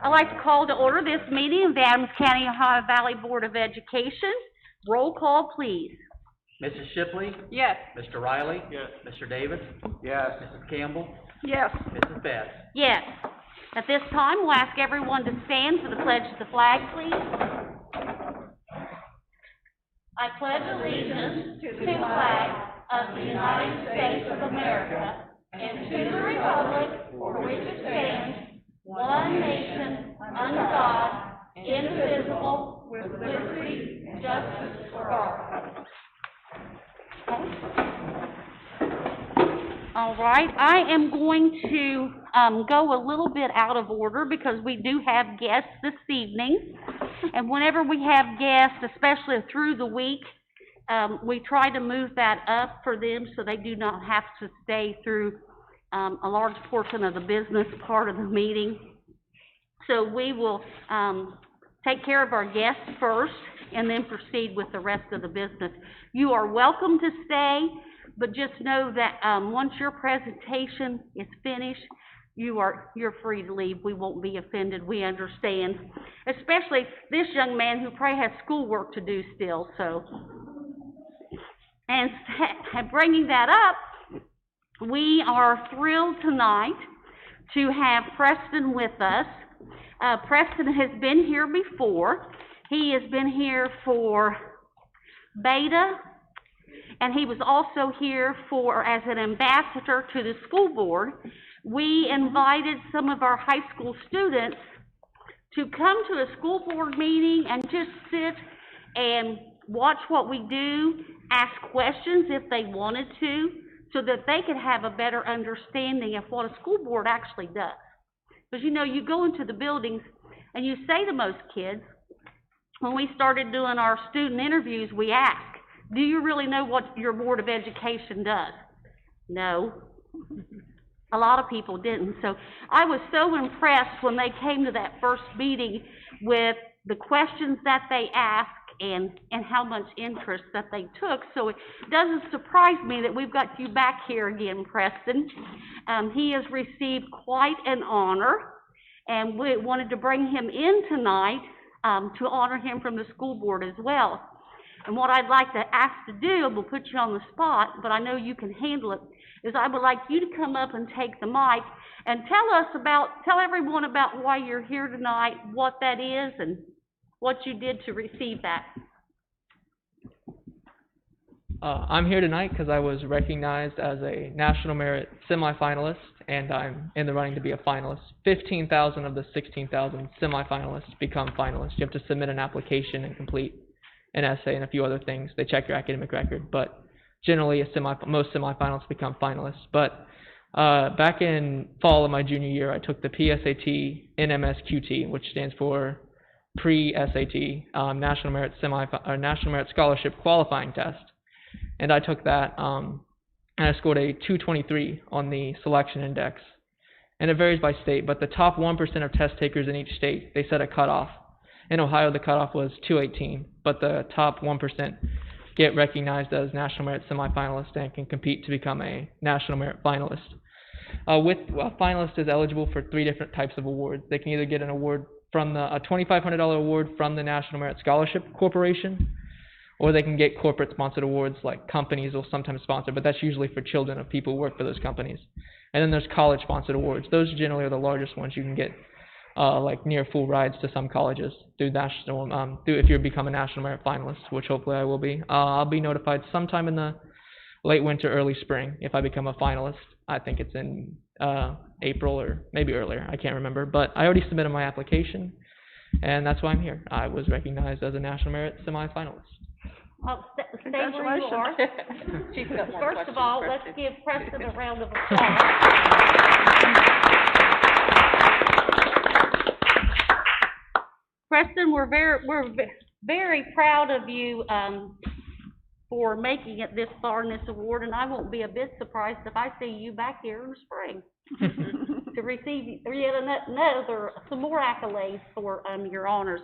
I'd like to call to order this meeting of the Adams County Ohio Valley Board of Education. Roll call, please. Mrs. Shipley? Yes. Mr. Riley? Yes. Mr. Davis? Yes. Mrs. Campbell? Yes. Mrs. Best? Yes. At this time, we'll ask everyone to stand for the pledge of the flag, please. I pledge allegiance to the flag of the United States of America and to the republic for which it stands, one nation, under God, indivisible, with liberty and justice for all. All right, I am going to go a little bit out of order because we do have guests this evening. And whenever we have guests, especially through the week, we try to move that up for them so they do not have to stay through a large portion of the business part of the meeting. So we will take care of our guests first and then proceed with the rest of the business. You are welcome to stay, but just know that once your presentation is finished, you're free to leave. We won't be offended. We understand, especially this young man who probably has schoolwork to do still. So, and bringing that up, we are thrilled tonight to have Preston with us. Preston has been here before. He has been here for Beta, and he was also here as an ambassador to the school board. We invited some of our high school students to come to a school board meeting and just sit and watch what we do, ask questions if they wanted to, so that they could have a better understanding of what a school board actually does. Because, you know, you go into the buildings and you say to most kids, when we started doing our student interviews, we ask, do you really know what your Board of Education does? No. A lot of people didn't. So I was so impressed when they came to that first meeting with the questions that they asked and how much interest that they took. So it doesn't surprise me that we've got you back here again, Preston. He has received quite an honor, and we wanted to bring him in tonight to honor him from the school board as well. And what I'd like to ask to do, we'll put you on the spot, but I know you can handle it, is I would like you to come up and take the mic and tell everyone about why you're here tonight, what that is, and what you did to receive that. I'm here tonight because I was recognized as a National Merit semifinalist, and I'm in the running to be a finalist. 15,000 of the 16,000 semifinalists become finalists. You have to submit an application and complete an essay and a few other things. They check your academic record, but generally most semifinalists become finalists. But back in fall of my junior year, I took the PSAT NMSQT, which stands for Pre-SAT National Merit Scholarship Qualifying Test, and I took that and I scored a 223 on the selection index. And it varies by state, but the top 1% of test takers in each state, they set a cutoff. In Ohio, the cutoff was 218, but the top 1% get recognized as National Merit semifinalists and can compete to become a National Merit finalist. A finalist is eligible for 3 different types of awards. They can either get an award from a $2,500 award from the National Merit Scholarship Corporation, or they can get corporate-sponsored awards like companies will sometimes sponsor, but that's usually for children of people who work for those companies. And then there's college-sponsored awards. Those generally are the largest ones you can get. Like near full rides to some colleges through if you become a National Merit finalist, which hopefully I will be. I'll be notified sometime in the late winter, early spring if I become a finalist. I think it's in April or maybe earlier. I can't remember, but I already submitted my application, and that's why I'm here. I was recognized as a National Merit semifinalist. Well, stay where you are. First of all, let's give Preston a round of applause. Preston, we're very proud of you for making it this far in this award, and I won't be a bit surprised if I see you back here in the spring to receive some more accolades for your honors.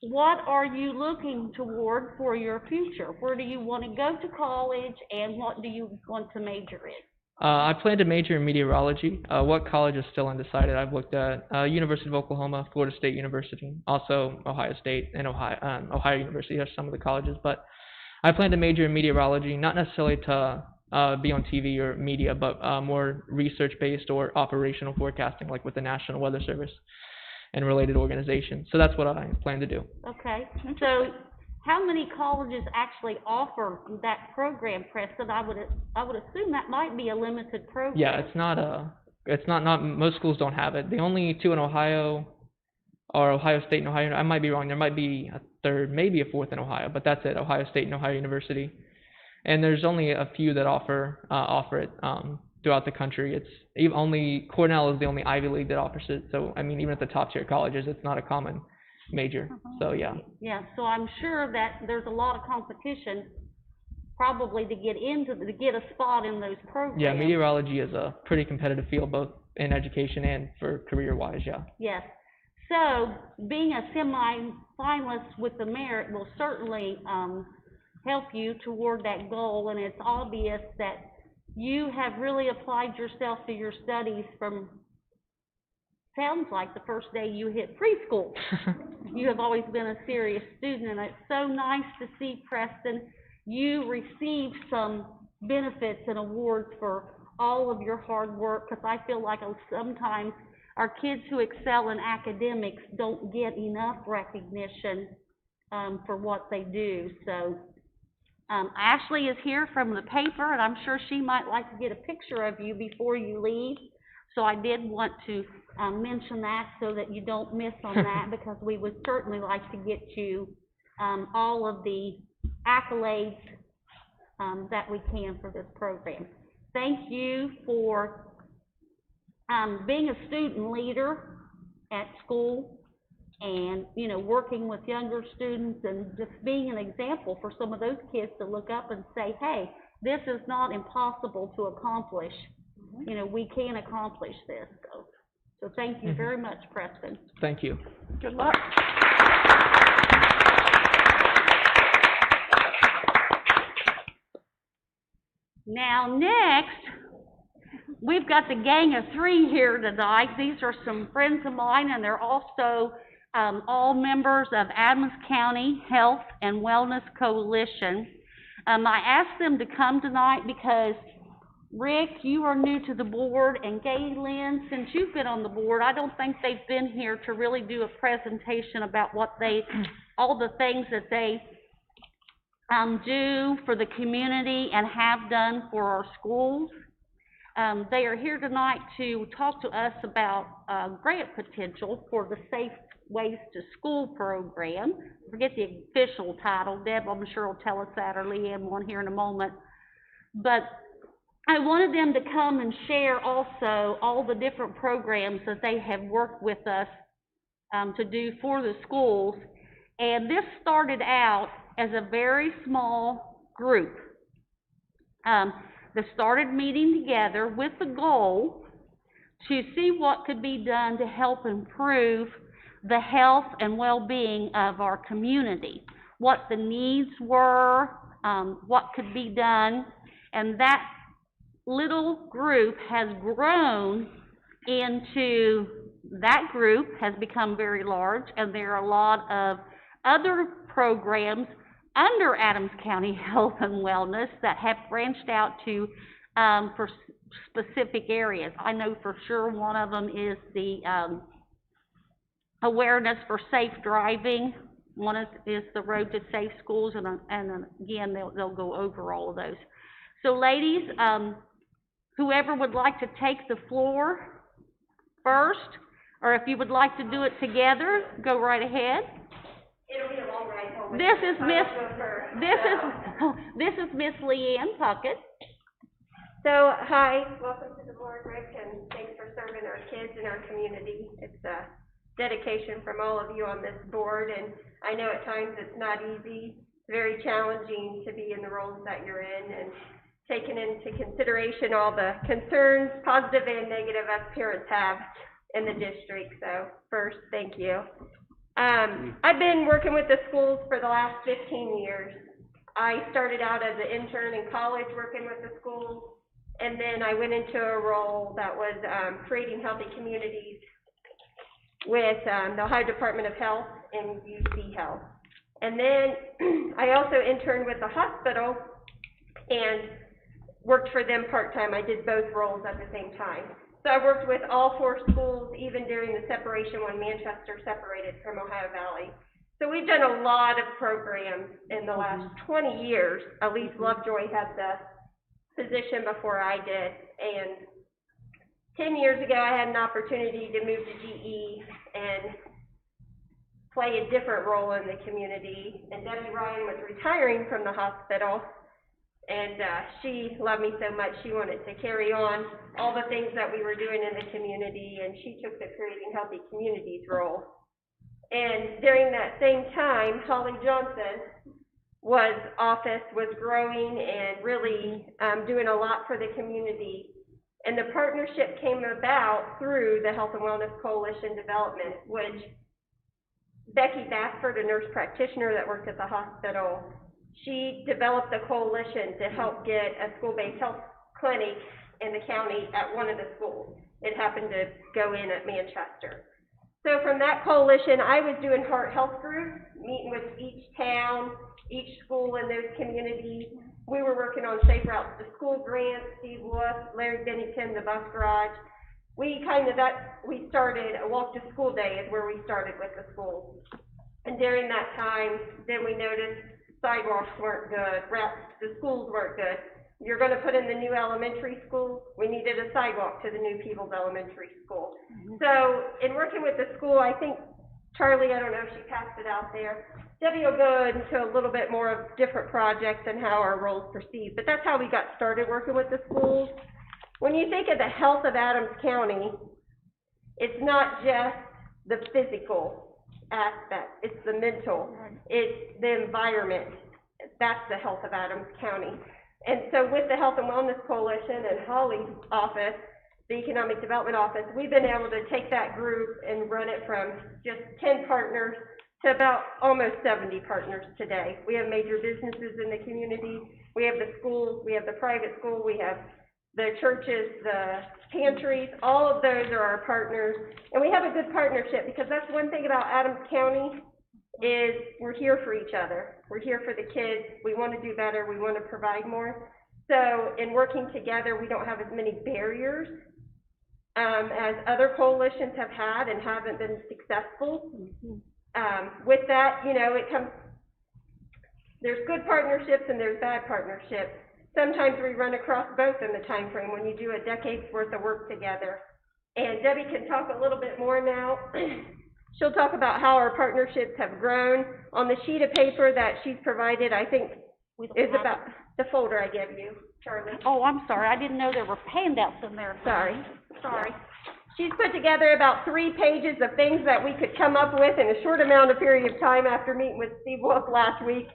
What are you looking toward for your future? Where do you want to go to college, and what do you want to major in? I plan to major in meteorology. What college is still undecided. I've looked at University of Oklahoma, Florida State University, also Ohio State, and Ohio University are some of the colleges. But I plan to major in meteorology, not necessarily to be on TV or media, but more research-based or operational forecasting, like with the National Weather Service and related organizations. So that's what I plan to do. Okay, so how many colleges actually offer that program, Preston? I would assume that might be a limited program. Yeah, it's not most schools don't have it. The only two in Ohio are Ohio State and Ohio. I might be wrong. There might be a third, maybe a fourth in Ohio, but that's it. Ohio State and Ohio University. And there's only a few that offer it throughout the country. It's only Cornell is the only Ivy League that offers it. So I mean, even at the top tier colleges, it's not a common major. So yeah. Yeah, so I'm sure that there's a lot of competition probably to get a spot in those programs. Yeah, meteorology is a pretty competitive field, both in education and for career-wise, yeah. Yes. So being a semi-finalist with the merit will certainly help you toward that goal, and it's obvious that you have really applied yourself to your studies from, sounds like the first day you hit preschool. You have always been a serious student, and it's so nice to see, Preston, you received some benefits and awards for all of your hard work, because I feel like sometimes our kids who excel in academics don't get enough recognition for what they do. So Ashley is here from the paper, and I'm sure she might like to get a picture of you before you leave. So I did want to mention that so that you don't miss on that, because we would certainly like to get you all of the accolades that we can for this program. Thank you for being a student leader at school and, you know, working with younger students and just being an example for some of those kids to look up and say, hey, this is not impossible to accomplish. You know, we can accomplish this. So thank you very much, Preston. Thank you. Good luck. Now, next, we've got the gang of three here tonight. These are some friends of mine, and they're also all members of Adams County Health and Wellness Coalition. I asked them to come tonight because, Rick, you are new to the board, and Galen, since you've been on the board, I don't think they've been here to really do a presentation about what all the things that they do for the community and have done for our schools. They are here tonight to talk to us about grant potential for the Safe Ways to School program. I forget the official title. Deb, I'm sure, will tell us that, or Leanne will here in a moment. But I wanted them to come and share also all the different programs that they have worked with us to do for the schools. And this started out as a very small group. They started meeting together with the goal to see what could be done to help improve the health and well-being of our community, what the needs were, what could be done, and that little group has grown into, that group has become very large, and there are a lot of other programs under Adams County Health and Wellness that have branched out to for specific areas. I know for sure one of them is the awareness for safe driving. One is the Road to Safe Schools, and again, they'll go over all of those. So ladies, whoever would like to take the floor first, or if you would like to do it together, go right ahead. It'll be a long ride home. This is Miss Leanne Puckett. So, hi, welcome to the board, Rick, and thanks for serving our kids and our community. It's a dedication from all of you on this board, and I know at times it's not easy. It's very challenging to be in the roles that you're in and taking into consideration all the concerns, positive and negative, us parents have in the district. So first, thank you. I've been working with the schools for the last 15 years. I started out as an intern in college working with the schools, And then I went into a role that was, creating healthy communities with, the Ohio Department of Health and UC Health. And then I also interned with the hospital and worked for them part-time. I did both roles at the same time. So I worked with all 4 schools, even during the separation when Manchester separated from Ohio Valley. So we've done a lot of programs in the last 20 years. Elise Lovejoy had the position before I did, and 10 years ago I had an opportunity to move to GE and play a different role in the community, and Debbie Ryan was retiring from the hospital, and she loved me so much she wanted to carry on all the things that we were doing in the community, and she took the Creating Healthy Communities role. And during that same time, Holly Johnson office was growing and really doing a lot for the community. And the partnership came about through the Health and Wellness Coalition development, which Becky Bassford, a nurse practitioner that worked at the hospital, she developed a coalition to help get a school-based health clinic in the county at one of the schools. It happened to go in at Manchester. So from that coalition, I was doing heart health groups, meeting with each town, each school in those communities. We were working on Safe Routes to School grants, Steve Wolf, Larry Bennington, the bus garage. We started a walk to school day is where we started with the schools. And during that time, then we noticed sidewalks weren't good, routes to schools weren't good. You're gonna put in the new elementary school, we needed a sidewalk to the new Peebles Elementary School. So in working with the school, I think Charlie, I don't know if she passed it out there, Debbie will go into a little bit more of different projects and how our roles perceived, but that's how we got started working with the schools. When you think of the health of Adams County, it's not just the physical aspect, it's the mental, it's the environment. That's the health of Adams County. And so with the Health and Wellness Coalition and Holly's office, the Economic Development Office, we've been able to take that group and run it from just 10 partners to about almost 70 partners today. We have major businesses in the community, we have the schools, we have the private school, we have the churches, the pantries, all of those are our partners. And we have a good partnership because that's one thing about Adams County is we're here for each other. We're here for the kids. We want to do better. We want to provide more. So in working together, we don't have as many barriers as other coalitions have had and haven't been successful. With that, you know, there's good partnerships and there's bad partnerships. Sometimes we run across both in the time frame when you do a decade's worth of work together. And Debbie can talk a little bit more now. She'll talk about how our partnerships have grown. On the sheet of paper that she's provided, I think, is about the folder I gave you, Charlie. Oh, I'm sorry, I didn't know there were handouts in there. Sorry. She's put together about 3 pages of things that we could come up with in a short amount of period of time after meeting with Steve Wolf last week.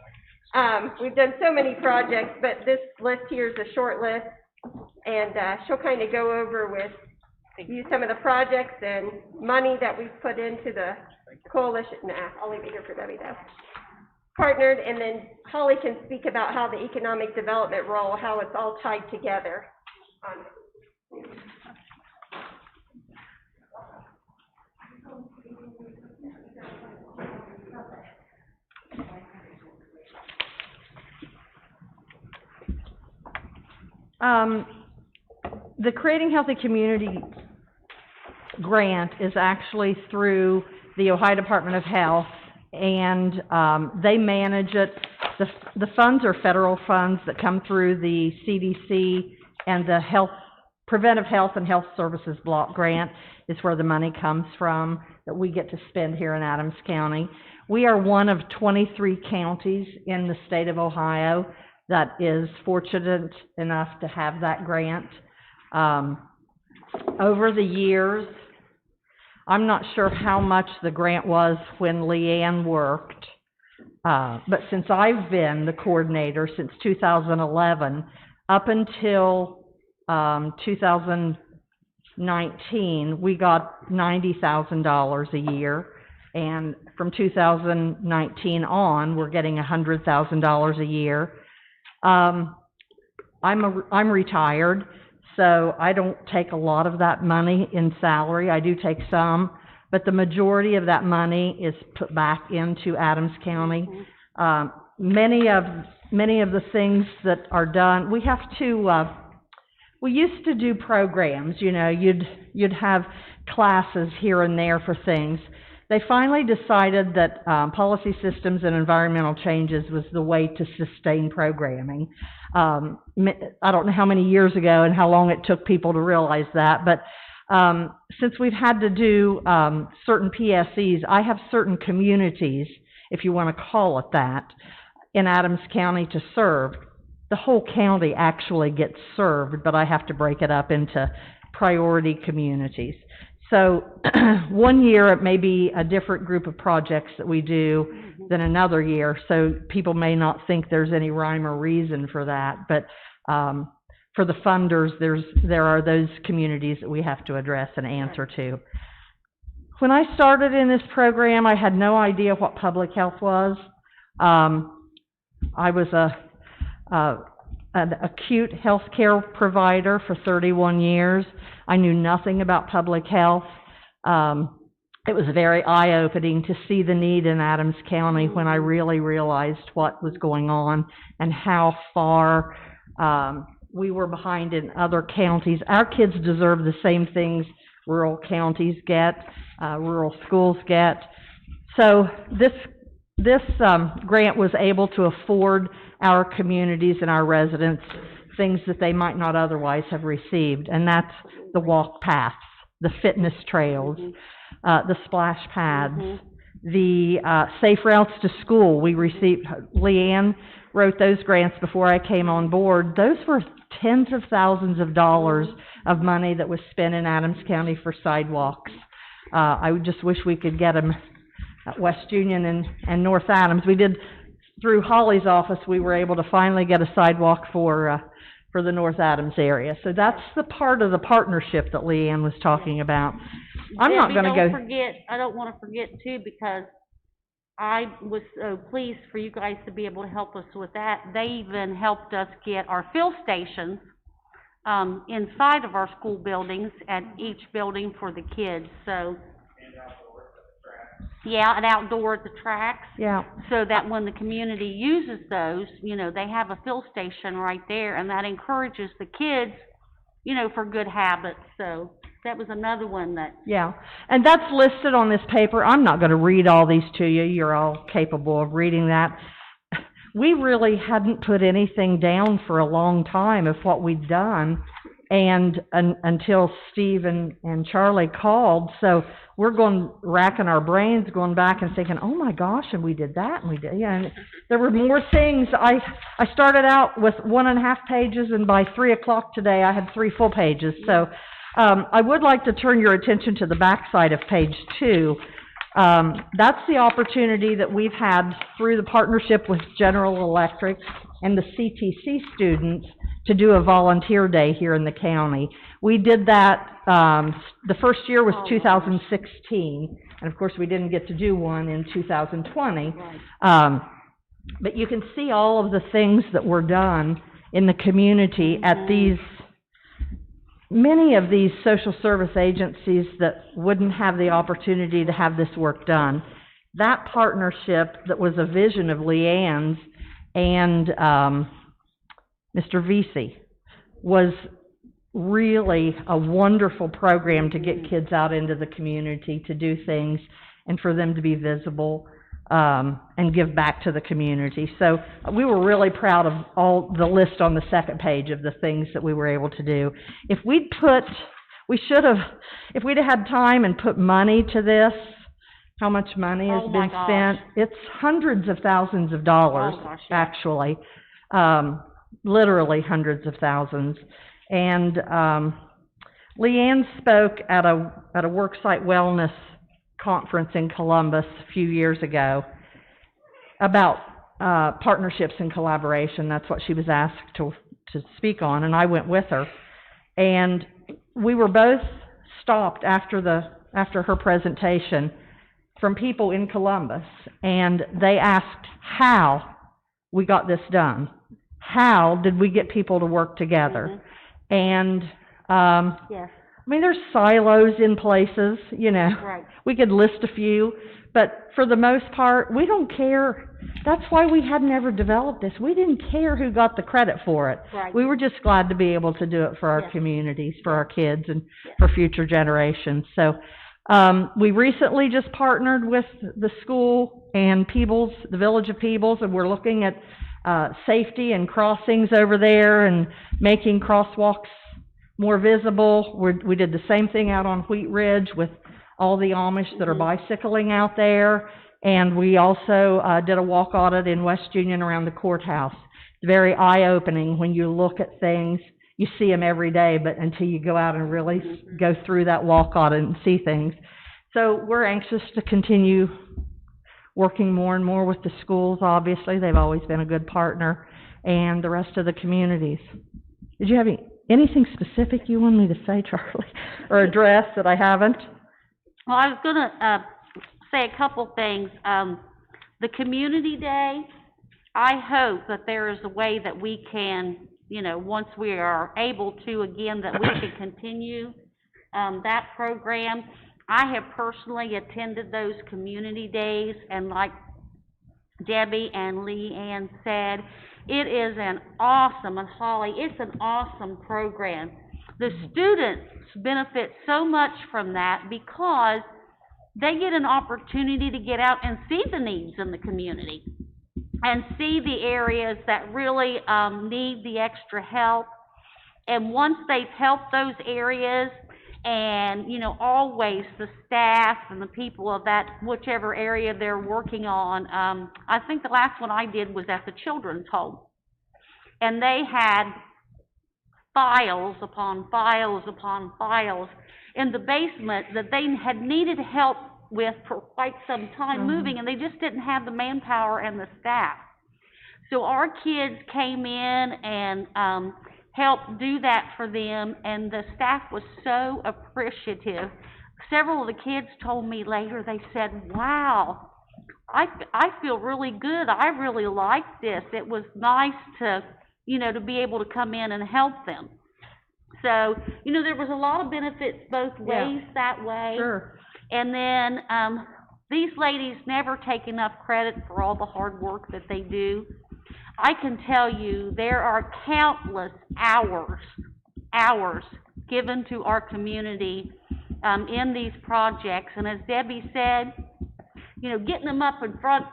We've done so many projects, but this list here is a short list, and she'll kind of go over with you some of the projects and money that we've put into the coalition. I'll leave it here for Debbie though. Partnered, and then Holly can speak about how the economic development role, how it's all tied together. The Creating Healthy Community grant is actually through the Ohio Department of Health, and they manage it. The funds are federal funds that come through the CDC, and the Preventive Health and Health Services Block Grant is where the money comes from that we get to spend here in Adams County. We are one of 23 counties in the state of Ohio that is fortunate enough to have that grant. Over the years, I'm not sure how much the grant was when Leanne worked, but since I've been the coordinator since 2011, up until 2019, we got $90,000 a year, and from 2019 on, we're getting $100,000 a year. I'm retired, So I don't take a lot of that money in salary. I do take some, but the majority of that money is put back into Adams County. Many of the things that are done, we have to, we used to do programs, you know, you'd have classes here and there for things. They finally decided that policy systems and environmental changes was the way to sustain programming. I don't know how many years ago and how long it took people to realize that, but since we've had to do certain PSEs, I have certain communities, if you want to call it that, in Adams County to serve. The whole county actually gets served, but I have to break it up into priority communities. So one year it may be a different group of projects that we do than another year, so people may not think there's any rhyme or reason for that, but for the funders, there are those communities that we have to address and answer to. When I started in this program, I had no idea what public health was. I was an acute health care provider for 31 years. I knew nothing about public health. It was very eye-opening to see the need in Adams County when I really realized what was going on and how far we were behind in other counties. Our kids deserve the same things rural counties get, rural schools get. So this grant was able to afford our communities and our residents things that they might not otherwise have received, and that's the walk paths, the fitness trails, the splash pads, the safe routes to school. We received, Leanne wrote those grants before I came on board. Those were tens of thousands of dollars of money that was spent in Adams County for sidewalks. I would just wish we could get them at West Union and North Adams. We did, through Holly's office, we were able to finally get a sidewalk for the North Adams area. So that's the part of the partnership that Leanne was talking about. I'm not going to go... I don't want to forget too, because I was so pleased for you guys to be able to help us with that. They even helped us get our fill stations inside of our school buildings at each building for the kids, so... Yeah, and outdoor at the tracks. Yeah. So that when the community uses those, you know, they have a fill station right there, and that encourages the kids, you know, for good habits. So that was another one that... Yeah, and that's listed on this paper. I'm not going to read all these to you. You're all capable of reading that. We really hadn't put anything down for a long time of what we'd done, and until Steve and Charlie called. So we're racking our brains, going back and thinking, oh my gosh, and we did that, and we did, yeah, and there were more things. I started out with 1.5 pages, and by 3 o'clock today, I had 3 full pages. So I would like to turn your attention to the back side of page 2. That's the opportunity that we've had through the partnership with General Electric and the CTC students to do a volunteer day here in the county. We did that, the first year was 2016, and of course we didn't get to do one in 2020. Right. But you can see all of the things that were done in the community at these, many of these social service agencies that wouldn't have the opportunity to have this work done. That partnership that was a vision of Leanne's and Mr. Vesey was really a wonderful program to get kids out into the community to do things and for them to be visible and give back to the community. So we were really proud of all the list on the second page of the things that we were able to do. If we'd had time and put money to this, how much money has been spent? It's hundreds of thousands of dollars, actually. Literally hundreds of thousands. And Leanne spoke at a worksite wellness conference in Columbus a few years ago about partnerships and collaboration. That's what she was asked to speak on, and I went with her. And we were both stopped after her presentation from people in Columbus, and they asked how we got this done. How did we get people to work together? And Yes, I mean, there's silos in places, you know. right. We could list a few, but for the most part, we don't care. That's why we had never developed this. We didn't care who got the credit for it. Right. We were just glad to be able to do it for our Yes. communities, for our kids, and Yes. for future generations. So, we recently just partnered with the school and Peebles, the Village of Peebles, and we're looking at, safety and crossings over there and making crosswalks more visible. We did the same thing out on Wheat Ridge with all the Amish that are bicycling out there. And we also, did a walk audit in West Union around the courthouse. It's very eye-opening when you look at things. You see them every day, but until you go out and really go through that walk audit and see things. So we're anxious to continue working more and more with the schools, obviously. They've always been a good partner, and the rest of the communities. Did you have anything specific you want me to say, Charlie, or address that I haven't? Well, I was gonna, say a couple things. The Community Day, I hope that there is a way that we can, you know, once we are able to again, that we can continue, that program. I have personally attended those community days, and like Debbie and Leanne said, it is an awesome, and Holly, it's an awesome program. The students benefit so much from that because they get an opportunity to get out and see the needs in the community and see the areas that really need the extra help. And once they've helped those areas, and, you know, always the staff and the people of that, whichever area they're working on, I think the last one I did was at the children's home. And they had files upon files upon files in the basement that they had needed help with for quite some time moving, and they just didn't have the manpower and the staff. So our kids came in and helped do that for them, and the staff was so appreciative. Several of the kids told me later, they said, wow, I feel really good. I really like this. It was nice to, you know, to be able to come in and help them. So, you know, there was a lot of benefits both ways that way. Sure. And then, these ladies never take enough credit for all the hard work that they do. I can tell you there are countless hours given to our community, in these projects. And as Debbie said, you know, getting them up in front,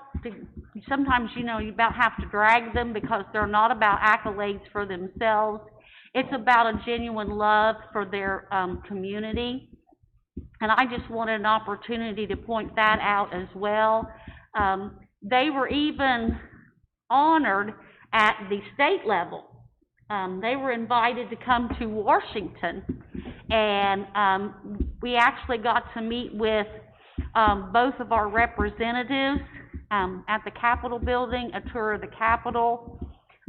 sometimes, you know, you about have to drag them because they're not about accolades for themselves. It's about a genuine love for their, community. And I just wanted an opportunity to point that out as well. They were even honored at the state level. They were invited to come to Washington, and we actually got to meet with both of our representatives at the Capitol building, a tour of the Capitol.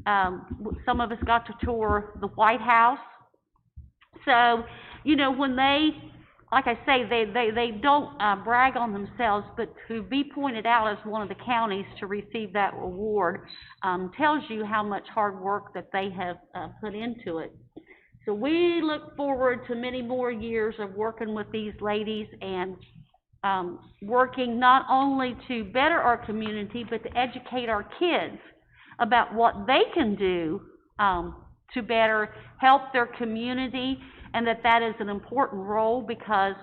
Some of us got to tour the White House. So, you know, when they, like I say, they don't brag on themselves, but to be pointed out as one of the counties to receive that award tells you how much hard work that they have put into it. So we look forward to many more years of working with these ladies and working not only to better our community, but to educate our kids about what they can do to better help their community, and that is an important role because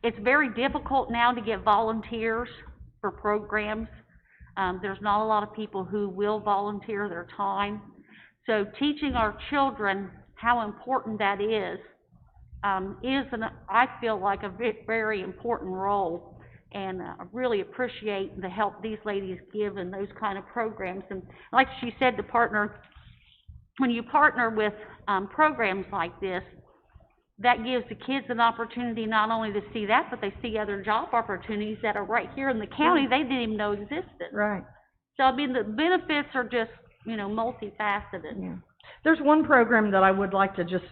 it's very difficult now to get volunteers for programs. There's not a lot of people who will volunteer their time. So teaching our children how important that is, I feel like a very important role. And I really appreciate the help these ladies give in those kind of programs. And like she said, when you partner with programs like this, that gives the kids an opportunity not only to see that, but they see other job opportunities that are right here in the county they didn't even know existed. Right. So, I mean, the benefits are just, you know, multifaceted. Yeah. There's one program that I would like to just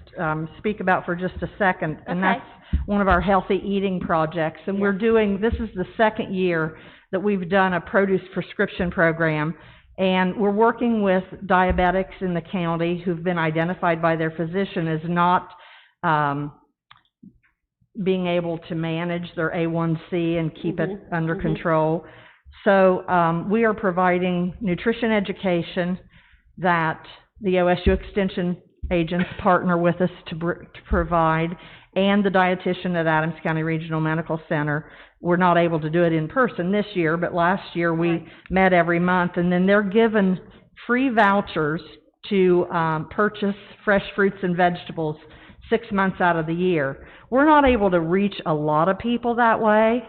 speak about for just a second, and Okay. that's one of our healthy eating projects. And we're doing, this is the second year that we've done a produce prescription program. And we're working with diabetics in the county who've been identified by their physician as not, being able to manage their A1C and keep it under control. So, we are providing nutrition education that the OSU Extension agents partner with us to provide, and the dietitian at Adams County Regional Medical Center. We're not able to do it in person this year, but last year we met every month, and then they're given free vouchers to purchase fresh fruits and vegetables 6 months out of the year. We're not able to reach a lot of people that way,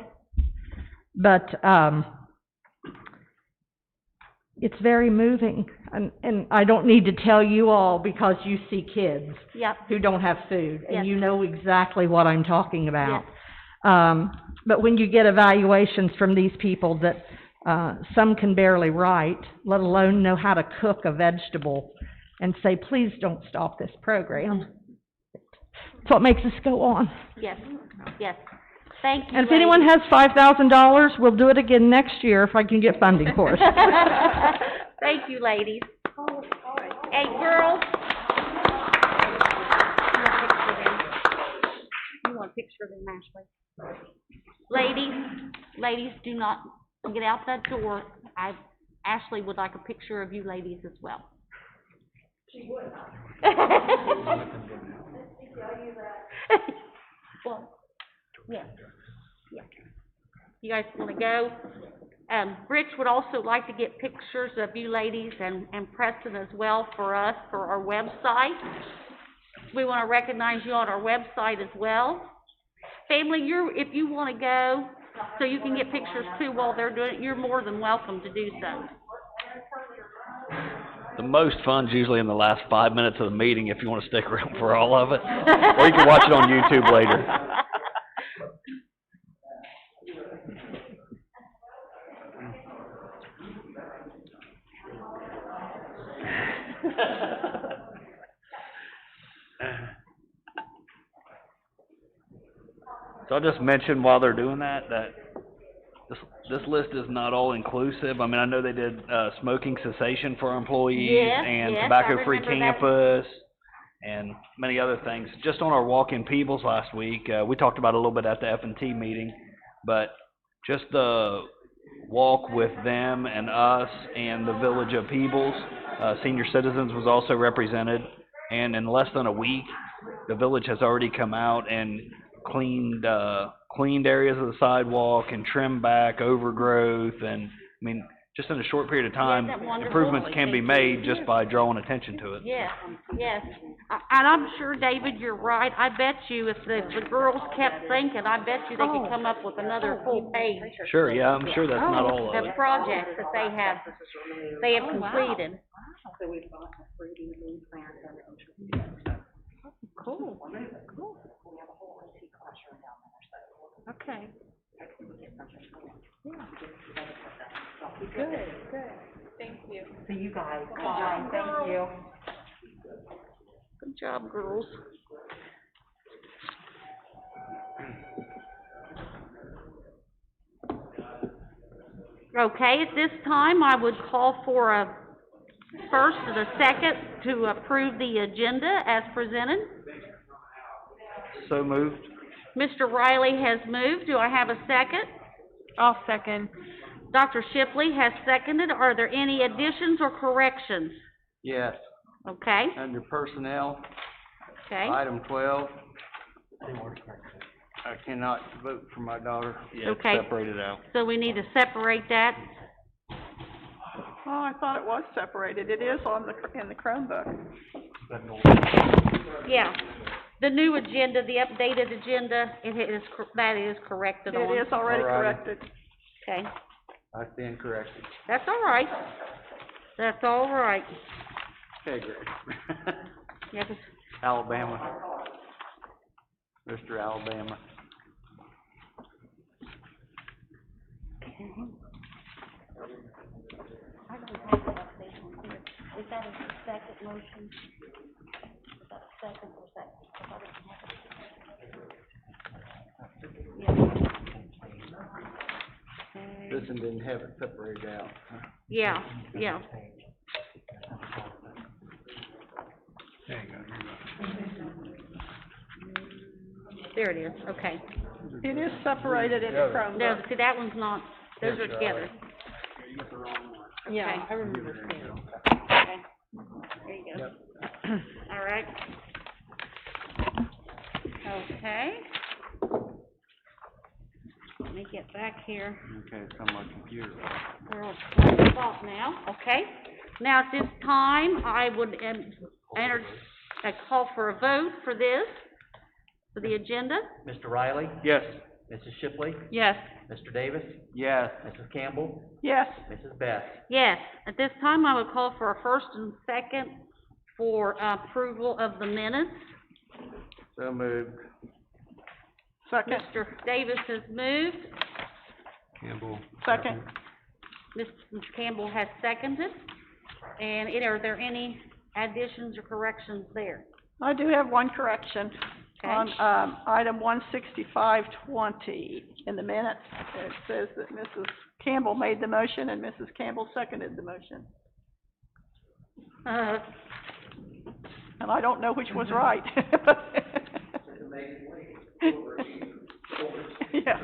but it's very moving. And I don't need to tell you all because you see kids Yep. who don't have food, Yes. and you know exactly what I'm talking about. But when you get evaluations from these people that some can barely write, let alone know how to cook a vegetable, and say, please don't stop this program. It's what makes us go on. Yes, yes. Thank you, And if anyone ladies. has $5,000, we'll do it again next year if I can get funding for it. Thank you, ladies. Hey, girls. You want a picture of them, Ashley? Ladies, do not get out that door. Ashley would like a picture of you ladies as well. She would. Well, yeah. You guys wanna go? Rich would also like to get pictures of you ladies and Preston as well for us, for our website. We wanna recognize you on our website as well. Family, if you wanna go, so you can get pictures too while they're doing it, you're more than welcome to do so. The most fun's usually in the last 5 minutes of the meeting if you want to stick around for all of it. Or you can watch it on YouTube later. So I'll just mention while they're doing that this list is not all inclusive. I mean, I know they did smoking cessation for our employees Yes, and yes, I tobacco-free remember that. campus and many other things. Just on our walk in Peebles last week, we talked about it a little bit at the F&T meeting, but just the walk with them and us and the village of Peebles, senior citizens was also represented, and in less than a week, the village has already come out and cleaned areas of the sidewalk and trimmed back overgrowth, and I mean, just in a short period of time, Isn't that wonderful? improvements can be made just by drawing attention to it. Yes, yes. And I'm sure, David, you're right. I bet you if the girls kept thinking, I bet you they could come up with another full page. Sure, yeah, I'm sure that's not all of The it. projects that they have completed. Cool, cool. Okay. Good, good. Thank you. See you guys. Bye. Thank you. Good job, girls. Okay, at this time, I would call for a first and a second to approve the agenda as presented. So moved. Mr. Riley has moved. Do I have a second? I'll second. Dr. Shipley has seconded. Are there any additions or corrections? Yes. Okay, Under personnel, okay. item 12. I cannot vote for my daughter. Yeah, it's Okay. separated out. So we need to separate that. Oh, I thought it was separated. It is in the Chromebook. Yeah. The new agenda, the updated agenda, that is corrected on. It is already All right. corrected. Okay, I stand corrected. that's all right. That's all right. Okay, Greg. Yeah, 'cause Alabama. Mr. Alabama. I don't have the update on here. Is that a second motion? Is that second or second? I don't have it. Yeah. Okay. This one didn't have it separated out, huh? Yeah, yeah. There it is, okay. It is separated in the No, Chromebook. see, that one's not, those are together. Yeah, Okay. I remember seeing it. Okay. There you go. All right. Okay. Let me get back here. Okay, it's on my computer. We're on the spot now, okay? Now, at this time, I would enter a call for a vote for this, for the agenda. Mr. Riley? Yes. Mrs. Shipley? Yes. Mr. Davis? Yes. Mrs. Campbell? Yes, Mrs. Best? Yes, at this time, I would call for a first and second for approval of the minutes. So moved. second, Mr. Davis has moved, Campbell. second. Mr. Campbell has seconded, and are there any additions or corrections there? I do have one correction. Okay. On, item 16520 in the minutes, it says that Mrs. Campbell made the motion and Mrs. Campbell seconded the motion. And I don't know which was right. Yeah,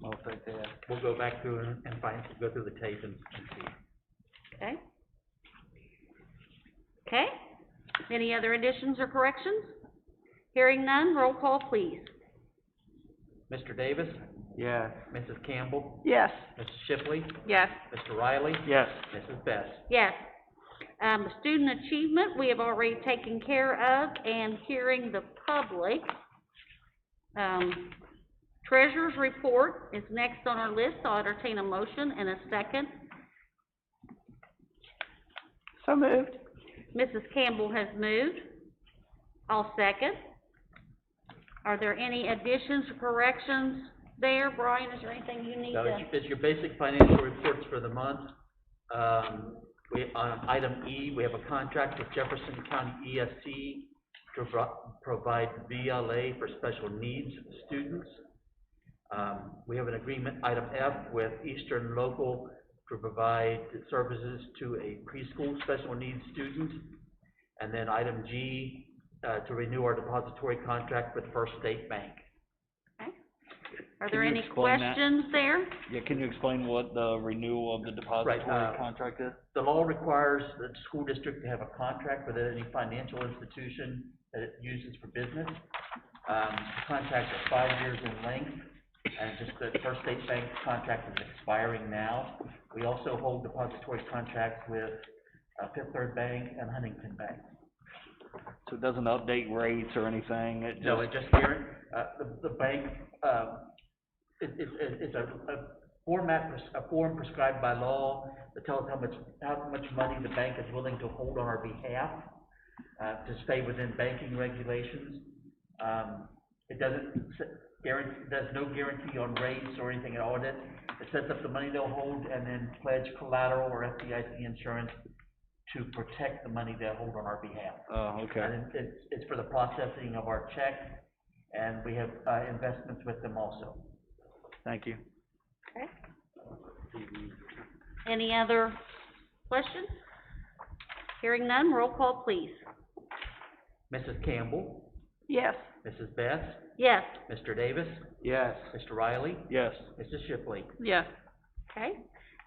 I'll take that. We'll go back through and go through the tape and see. Okay. Okay, any other additions or corrections? Hearing none, roll call, please. Mr. Davis? Yes. Mrs. Campbell? yes, Mrs. Shipley? Yes. Mr. Riley? Yes. Mrs. Best? Yes. Student achievement, we have already taken care of, and hearing the public. Treasurer's report is next on our list, so I'll entertain a motion and a second. so moved. Mrs. Campbell has moved. I'll second. Are there any additions or corrections there? Brian, is there anything you need So to? it's your basic financial reports for the month. On item E, we have a contract with Jefferson County ESC to provide VLA for special needs students. We have an agreement, item F, with Eastern Local to provide services to a preschool special needs student. And then item G, to renew our depository contract with First State Bank. Okay. Are Can there you any explain that? questions there? Yeah, can you explain what the renewal of the depository contract is? The law requires the school district to have a contract with any financial institution that it uses for business. Contracts are 5 years in length, and just the First State Bank contract is expiring now. We also hold depository contracts with Fifth Third Bank and Huntington Bank. So it doesn't update rates or anything, it No, just, it just here, the bank, it's a form prescribed by law that tells how much money the bank is willing to hold on our behalf, to stay within banking regulations. It doesn't there's no guarantee on rates or anything at all. It sets up the money they'll hold and then pledge collateral or FDIC insurance to protect the money they hold on our behalf. oh, okay. And it's for the processing of our checks, and we have investments with them also. Thank you. Okay. Any other questions? Hearing none, roll call, please. Mrs. Campbell? Yes, Mrs. Best? Yes. Mr. Davis? Yes. Mr. Riley? Yes. Mrs. Shipley? Yes. Okay.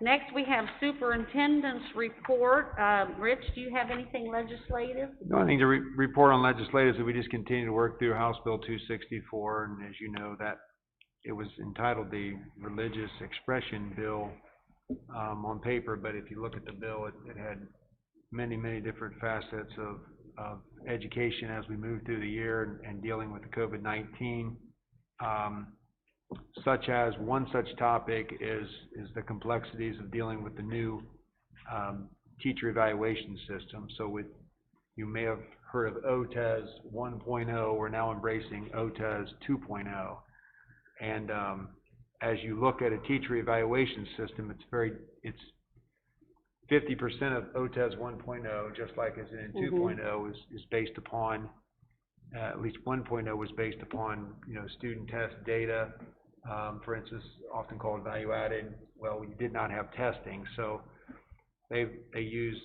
Next, we have superintendent's report. Rich, do you have anything legislative? The only thing to report on legislative is that we just continue to work through House Bill 264, and as you know, that it was entitled the Religious Expression Bill on paper, but if you look at the bill, it had many, many different facets of education as we moved through the year and dealing with the COVID-19. Such as one such topic is the complexities of dealing with the new teacher evaluation system. So you may have heard of OTES 1.0, we're now embracing OTES 2.0. And as you look at a teacher evaluation system, it's 50% of OTES 1.0, just like as in 2.0, is based upon, at least 1.0 was based upon, student test data, for instance, often called value added, well, we did not have testing, so they use,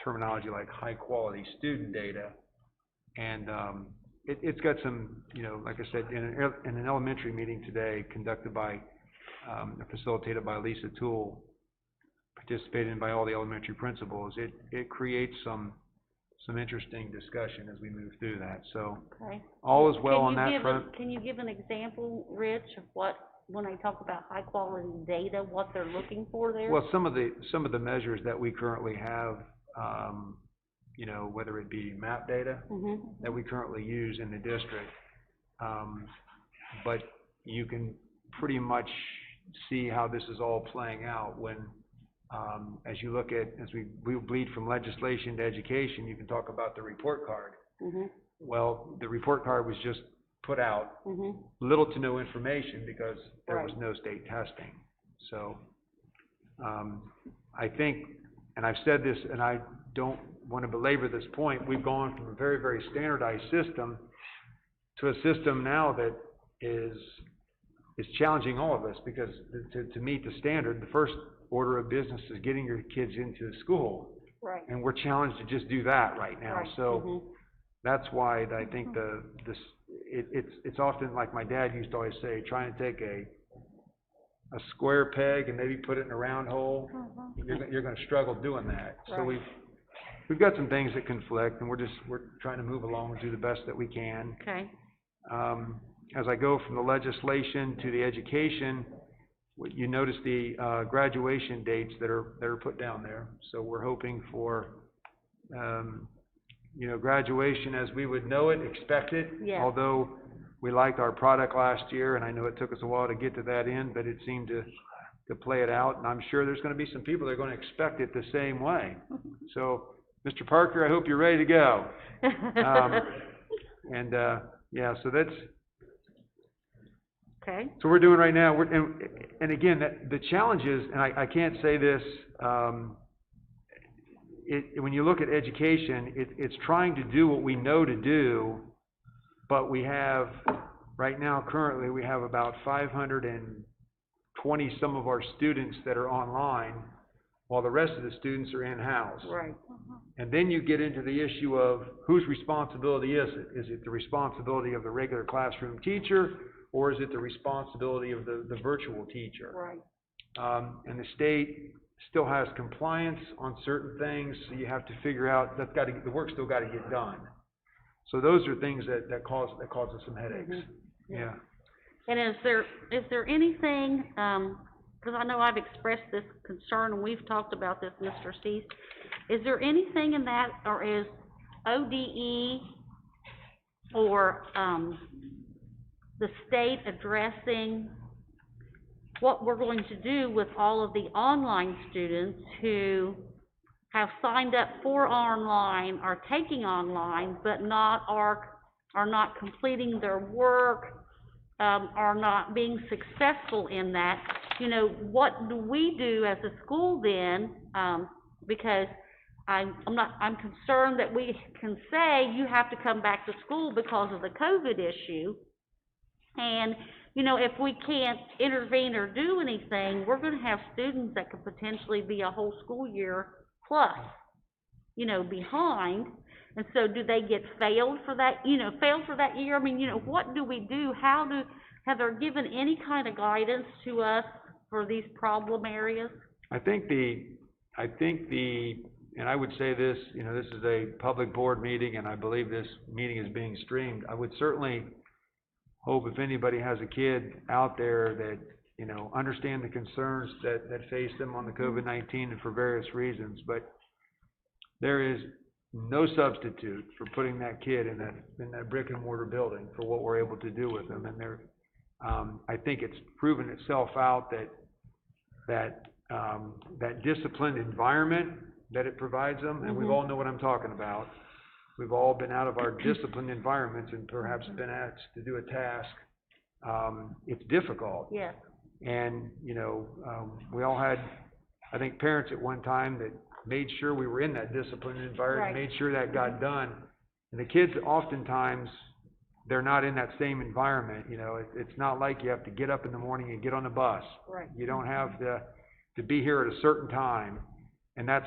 terminology like high quality student data. And, it's got some, you know, like I said, in an elementary meeting today conducted by, facilitated by Lisa Toole, participated in by all the elementary principals, it creates some interesting discussion as we move through that, so Okay. all is well Can on you that give front. Can you give an example, Rich, of what, when they talk about high quality data, what they're looking for there? Well, some of the measures that we currently have, you know, whether it be map data Mhm. that we currently use in the district, but you can pretty much see how this is all playing out when, as you look at, as we bleed from legislation to education, you can talk about the report card. Mhm. Well, the report card was just put out, Mhm. little to no information because there was Right. no state testing. So, I think, and I've said this, and I don't want to belabor this point, we've gone from a very, very standardized system to a system now that is challenging all of us, because to meet the standard, the first order of business is getting your kids into school. Right. And we're challenged to just do that right now. Right. So Mhm. that's why I think it's often like my dad used to always say, trying to take a square peg and maybe put it in a round hole, you're gonna struggle doing that. So Right. we've got some things that conflict, and we're trying to move along and do the best that we can. Okay. As I go from the legislation to the education, you notice the graduation dates that are put down there. So we're hoping for, you know, graduation as we would know it, expect it. Yes. Although we liked our product last year, and I know it took us a while to get to that end, but it seemed to play it out. And I'm sure there's gonna be some people that are gonna expect it the same way. So, Mr. Parker, I hope you're ready to go. And, yeah, so that's, Okay. so we're doing right now, and again, the challenge is, and I can't say this, when you look at education, it's trying to do what we know to do, but we have, right now, currently, we have about 520 some of our students that are online, while the rest of the students are in-house. Right. And then you get into the issue of whose responsibility is it? Is it the responsibility of the regular classroom teacher, or is it the responsibility of the virtual teacher? Right. And the state still has compliance on certain things, so you have to figure out, the work's still gotta get done. So those are things that cause us some headaches. Mhm. Yeah. And is there anything, because I know I've expressed this concern, and we've talked about this, Mr. Cease, is there anything in that, or is ODE or, the state addressing what we're going to do with all of the online students who have signed up for online, are taking online, but are not completing their work, are not being successful in that? You know, what do we do as a school then? Because I'm concerned that we can say you have to come back to school because of the COVID issue. And, you know, if we can't intervene or do anything, we're gonna have students that could potentially be a whole school year plus, you know, behind. And so do they get failed for that year? I mean, you know, what do we do? Have they given any kind of guidance to us for these problem areas? I think and I would say this, you know, this is a public board meeting, and I believe this meeting is being streamed. I would certainly hope if anybody has a kid out there that, you know, understand the concerns that face them on the COVID-19 and for various reasons, but there is no substitute for putting that kid in that brick and mortar building for what we're able to do with them. And I think it's proven itself out that disciplined environment that it provides them, and we all know what I'm talking about. We've all been out of our disciplined environments and perhaps been asked to do a task. It's difficult. Yes. And, you know, we all had, I think, parents at one time that made sure we were in that disciplined environment, Right. made sure that got done. And the kids oftentimes they're not in that same environment, it's not like you have to get up in the morning and get on the bus. Right. You don't have to be here at a certain time, and that's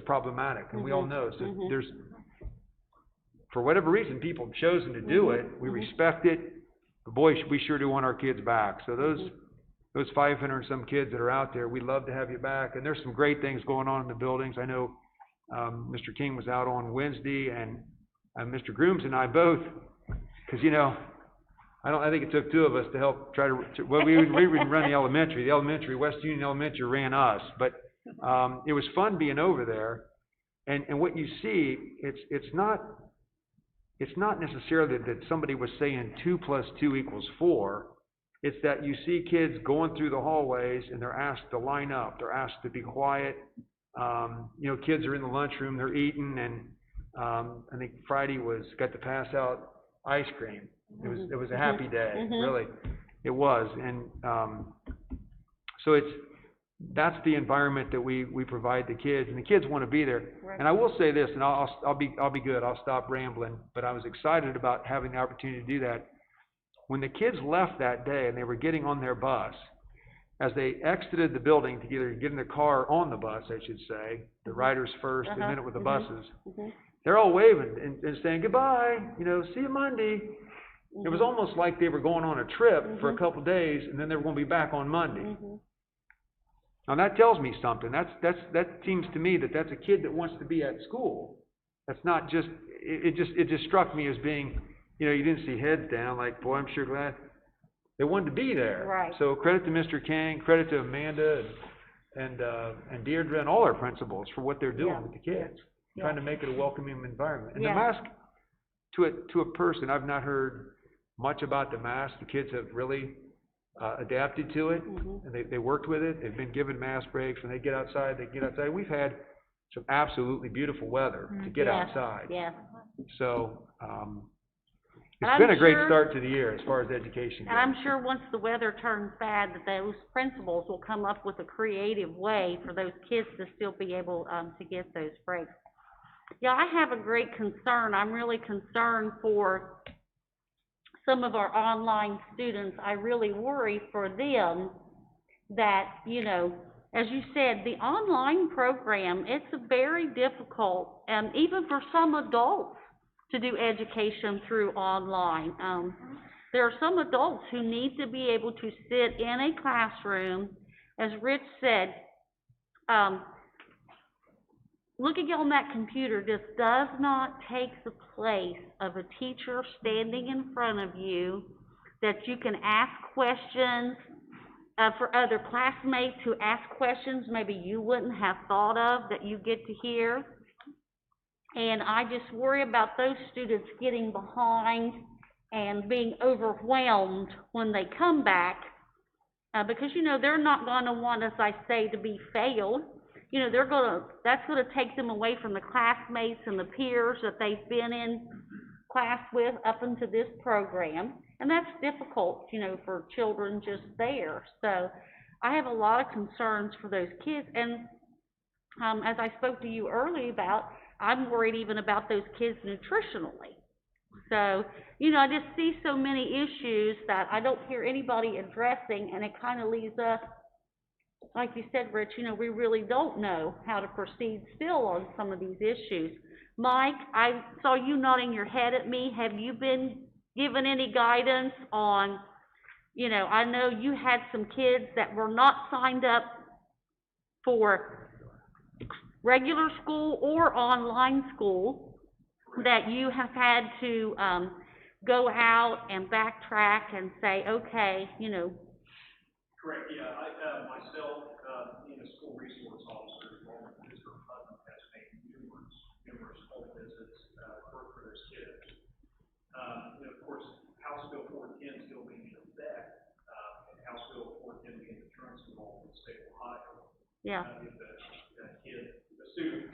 problematic, and we all know, so there's, for whatever reason, people have chosen to do it, we respect it, but boy, we sure do want our kids back, so those 500 and some kids that are out there, we'd love to have you back, and there's some great things going on in the buildings. I know, Mr. King was out on Wednesday, and, Mr. Grooms and I both, cause I think it took two of us to help try to well, we would run the elementary, West Union Elementary ran us, but, it was fun being over there, and what you see, it's not necessarily that somebody was saying 2 + 2 = 4, it's that you see kids going through the hallways and they're asked to line up, they're asked to be quiet, kids are in the lunchroom, they're eating, and, I think Friday got to pass out ice cream. It was a happy day, really, it was, and, so that's the environment that we provide the kids, and the kids want to be there. Right. And I will say this, and I'll be good, I'll stop rambling, but I was excited about having the opportunity to do that. When the kids left that day and they were getting on their bus, as they exited the building to either get in the car, on the bus, I should say, the riders first, and then it was the buses, they're all waving and saying, goodbye, see you Monday. It was almost like they were going on a trip for a couple of days, and then they were going to be back on Monday. Now that tells me something. That seems to me that's a kid that wants to be at school. That's not just, it just struck me as being, you didn't see heads down, like, boy, I'm sure glad. They wanted to be there. Right. So credit to Mr. King, credit to Amanda and Deirdre and all our principals for what they're doing with the kids. Trying to make it a welcoming environment. And the mask, to a person, I've not heard much about the mask. The kids have really adapted to it, and they worked with it. They've been given mask breaks. When they get outside, We've had some absolutely beautiful weather to get outside. Yeah. So, it's been a great start to the year as far as education goes. And I'm sure once the weather turns bad, that those principals will come up with a creative way for those kids to still be able, to get those breaks. Yeah, I have a great concern. I'm really concerned for some of our online students. I really worry for them that, as you said, the online program, it's very difficult, even for some adults, to do education through online. There are some adults who need to be able to sit in a classroom, as Rich said, looking on that computer just does not take the place of a teacher standing in front of you, that you can ask questions, for other classmates who ask questions maybe you wouldn't have thought of, that you get to hear. And I just worry about those students getting behind and being overwhelmed when they come back, because, they're not going to want, as I say, to be failed. That's going to take them away from the classmates and the peers that they've been in class with up into this program. And that's difficult, for children just there. So I have a lot of concerns for those kids. And as I spoke to you earlier about, I'm worried even about those kids nutritionally. So, I just see so many issues that I don't hear anybody addressing, and it kind of leaves us, like you said, Rich, we really don't know how to proceed still on some of these issues. Mike, I saw you nodding your head at me. Have you been given any guidance on, I know you had some kids that were not signed up for regular school or online school, that you have had to go out and backtrack and say, okay, Correct, yeah, myself, being a school resource officer, along with Mr. Putnam, has made numerous home visits, for those kids. Of course, House Bill 410 still being in effect, and House Bill 410 being the currency law in the state of Ohio. Yeah. If the student,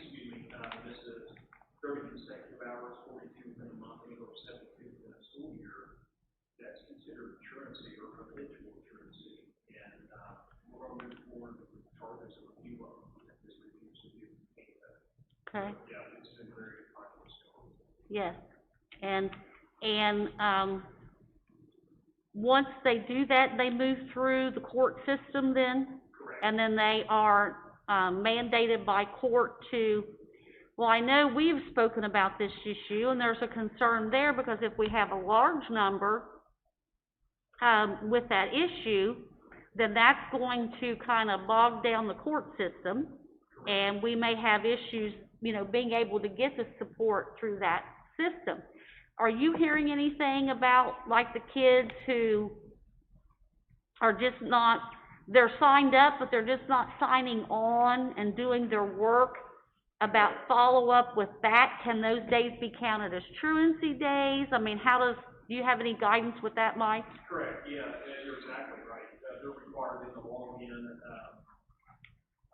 misses 30 consecutive hours, 42 within a month, or 72 within a school year, that's considered truancy or habitual truancy. And, we're going to move forward with charges of a few of them that this refuse to do. Okay. Yeah, it's been very popular. Yes. And And, once they do that, they move through the court system then? Correct. And then they are, mandated by court to, well, I know we've spoken about this issue, and there's a concern there, because if we have a large number, with that issue, then that's going to kind of bog down the court system, and we may have issues, you know, being able to get the support through that system. Are you hearing anything about, like, the kids who are just not, they're signed up, but they're just not signing on and doing their work, about follow-up with that? Can those days be counted as truancy days? I mean, do you have any guidance with that, Mike? Correct, yeah, you're exactly right. They're required to log in,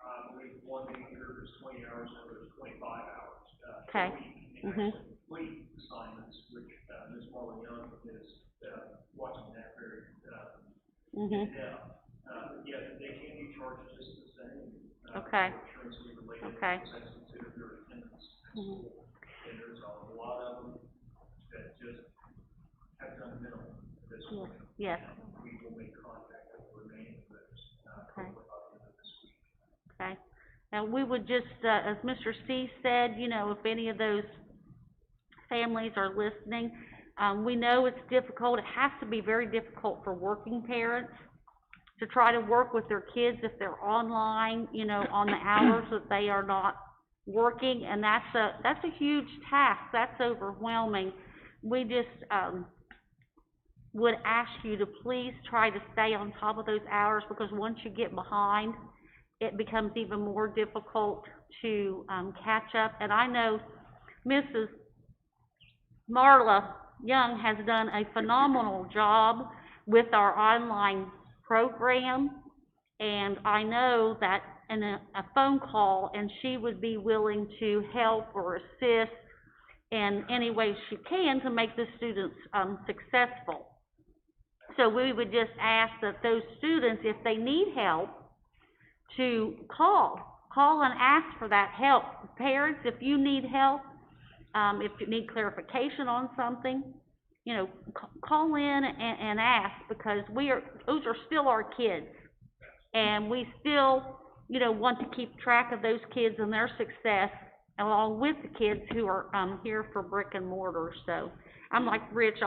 I believe one week there's 20 hours, and there's 25 hours, Okay. per week. And Mhm. actually complete assignments, which, Ms. Marla Young is, watching that very, in depth. Yeah, they can be charged just the same, Okay. for truancy related, Okay. because that's considered their attendance at Mhm. school. And there's a lot of them that just have done minimal at this point. Yes. And we will make contact with the remaining of those, Okay. hopefully by the end of this week. Okay. Now, we would just, as Mr. Steve said, you know, if any of those families are listening, we know it's difficult. It has to be very difficult for working parents to try to work with their kids if they're online, you know, on the hours that they are not working, and that's a huge task. That's overwhelming. We just, would ask you to please try to stay on top of those hours, because once you get behind, it becomes even more difficult to, catch up. And I know Mrs. Marla Young has done a phenomenal job with our online program, and I know that in a phone call, and she would be willing to help or assist in any way she can to make the students, successful. So we would just ask that those students, if they need help, to call and ask for that help. Parents, if you need help, if you need clarification on something, you know, call in and ask, because those are still our kids. And we still, you know, want to keep track of those kids and their success, along with the kids who are, here for brick and mortar. So, I'm like Rich,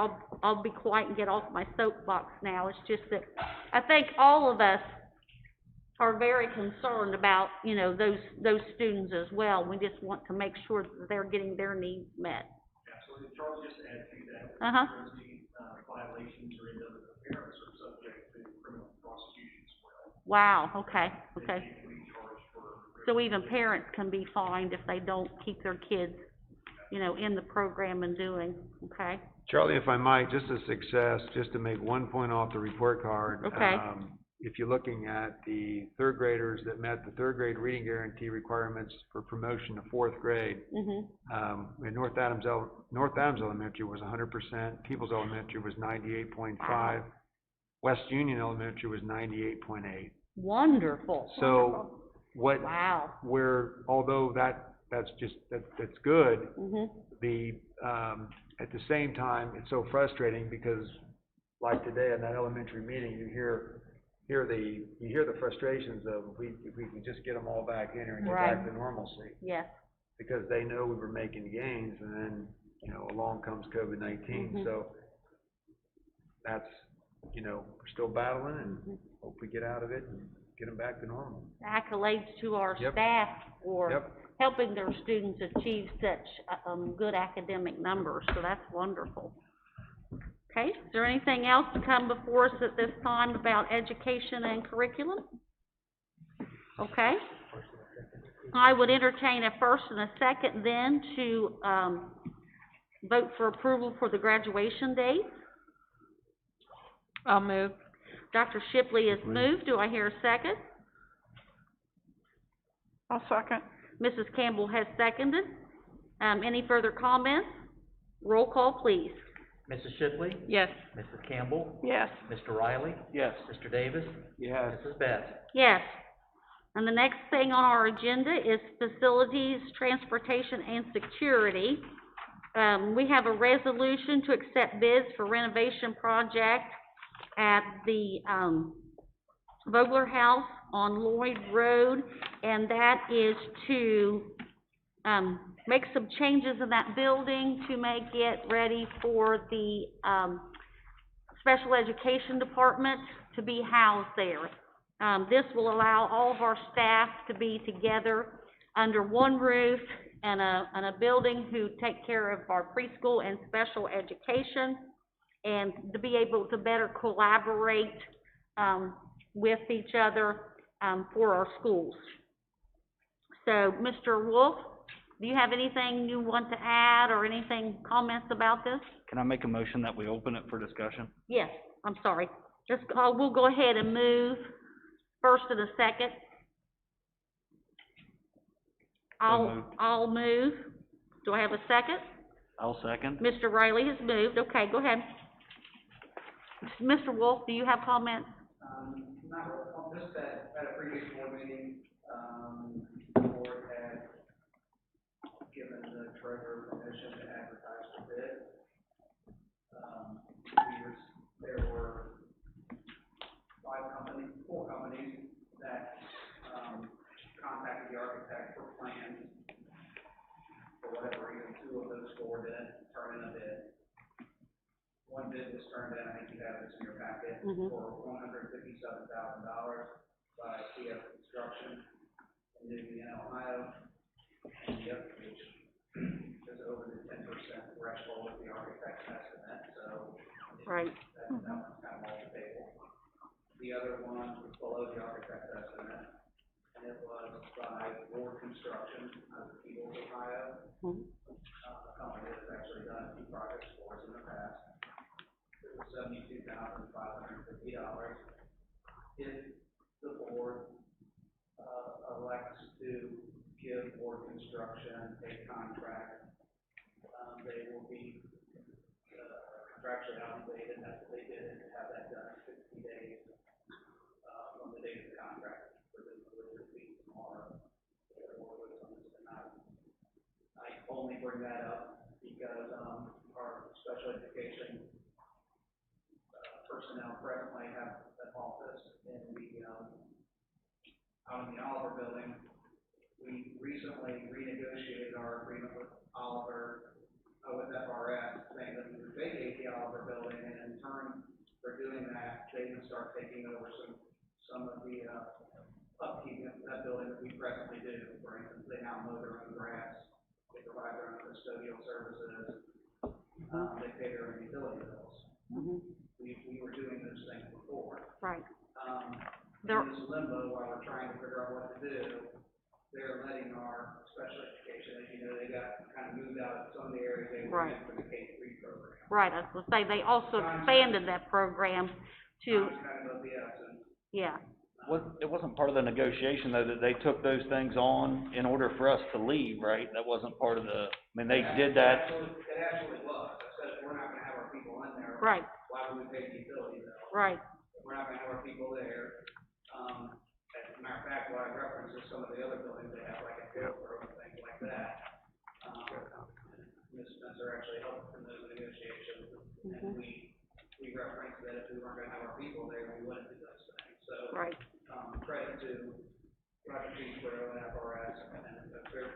I'll be quiet and get off my soapbox now. It's just that I think all of us are very concerned about, you know, those students as well. We just want to make sure that they're getting their needs met. Absolutely. Charlie, just to add to that, Uh-huh. truancy, violations or any other parents are subject to criminal prosecution as well. Wow, okay. They can be charged for. So even parents can be fined if they don't keep their kids, you know, in the program and doing, okay? Charlie, if I might, just a success, just to make one point off the report card. Okay. If you're looking at the third graders that met the third grade reading guarantee requirements for promotion to fourth grade, in North Adams Elementary was 100%, Peoples Elementary was 98.5, West Union Elementary was 98.8. Wonderful. So, what, Wow. although that's good, Mhm. At the same time, it's so frustrating, because like today in that elementary meeting, you hear the frustrations of, if we can just get them all back in here and get back to normalcy. Yes. Because they know we were making gains, and then, you know, along comes COVID-19, so that's, you know, we're still battling, and hope we get out of it and get them back to normal. Accolades to our Yep. staff for Yep. helping their students achieve such, good academic numbers, so that's wonderful. Okay, is there anything else to come before us at this time about education and curriculum? Okay. I would entertain a first and a second then to, vote for approval for the graduation date. I'll move. Dr. Shipley has moved. Do I hear a second? I'll second. Mrs. Campbell has seconded. Any further comments? Roll call, please. Mrs. Shipley? Yes. Mrs. Campbell? Yes. Mr. Riley? Yes. Mr. Davis? Yes. Mrs. Betts? Yes. And the next thing on our agenda is facilities, transportation, and security. We have a resolution to accept bids for renovation project at the, Vogler House on Lloyd Road, and that is to, make some changes in that building to make it ready for the, special education department to be housed there. This will allow all of our staff to be together under one roof and a building who take care of our preschool and special education, and to be able to better collaborate, with each other, for our schools. So, Mr. Wolf, do you have anything you want to add or anything, comments about this? Can I make a motion that we open it for discussion? Yes, I'm sorry. We'll go ahead and move first and a second. moved. I'll move. Do I have a second? I'll second. Mr. Riley has moved. Okay, go ahead. Mr. Wolf, do you have comments? Not really, just that at a previous board meeting, the board had given the treasurer permission to advertise for bid. There were four companies that, contacted the architect for plans. For whatever reason, two of those four didn't turn in a bid. One bid was turned in, I think you have this in your packet, for $157,000 by CF Construction in Newton, Ohio. And the other, which is over the 10% threshold of the architect's estimate, so. Right. That one's kind of off the table. The other one was below the architect's estimate, and it was by Ward Construction out of Peebles, Ohio. A company that's actually done a few projects for us in the past. It was $72,550. If the board, elects to give Ward Construction a contract, they will be, contractually obligated, and that's what they did, to have that done in 60 days, from the date of the contract, for the fees tomorrow, or with something tonight. I only bring that up because, our special education, personnel presently have an office in the, out in the Oliver building. We recently renegotiated our agreement with Oliver, with FRS, saying that we would vacate the Oliver building, and in turn, for doing that, they would start taking over some of the, upkeep of that building that we presently do. For instance, they now mow their own grass, they provide their own custodial services, they pay their own utility bills. We were doing those things before. Right. In this limbo, while we're trying to figure out what to do, they're letting our special education, as you know, they got kind of moved out of some of the areas they were in for the K-3 program. Right, I was gonna say, they also expanded that program to, Time's kind of the essence. yeah, It wasn't part of the negotiation, though, that they took those things on in order for us to leave, right? That wasn't part of the, I mean, they did that. It actually was. I said, if we're not gonna have our people in there, right, why would we pay the utility bill? right, If we're not gonna have our people there, as a matter of fact, what I referenced is some of the other buildings they have, like a Hillsborough and things like that. Ms. Spencer actually helped in those negotiations, and we referenced that if we weren't gonna have our people there, we wouldn't do those things, so. right. Credit to Roger Kingsborough and FRS, and they're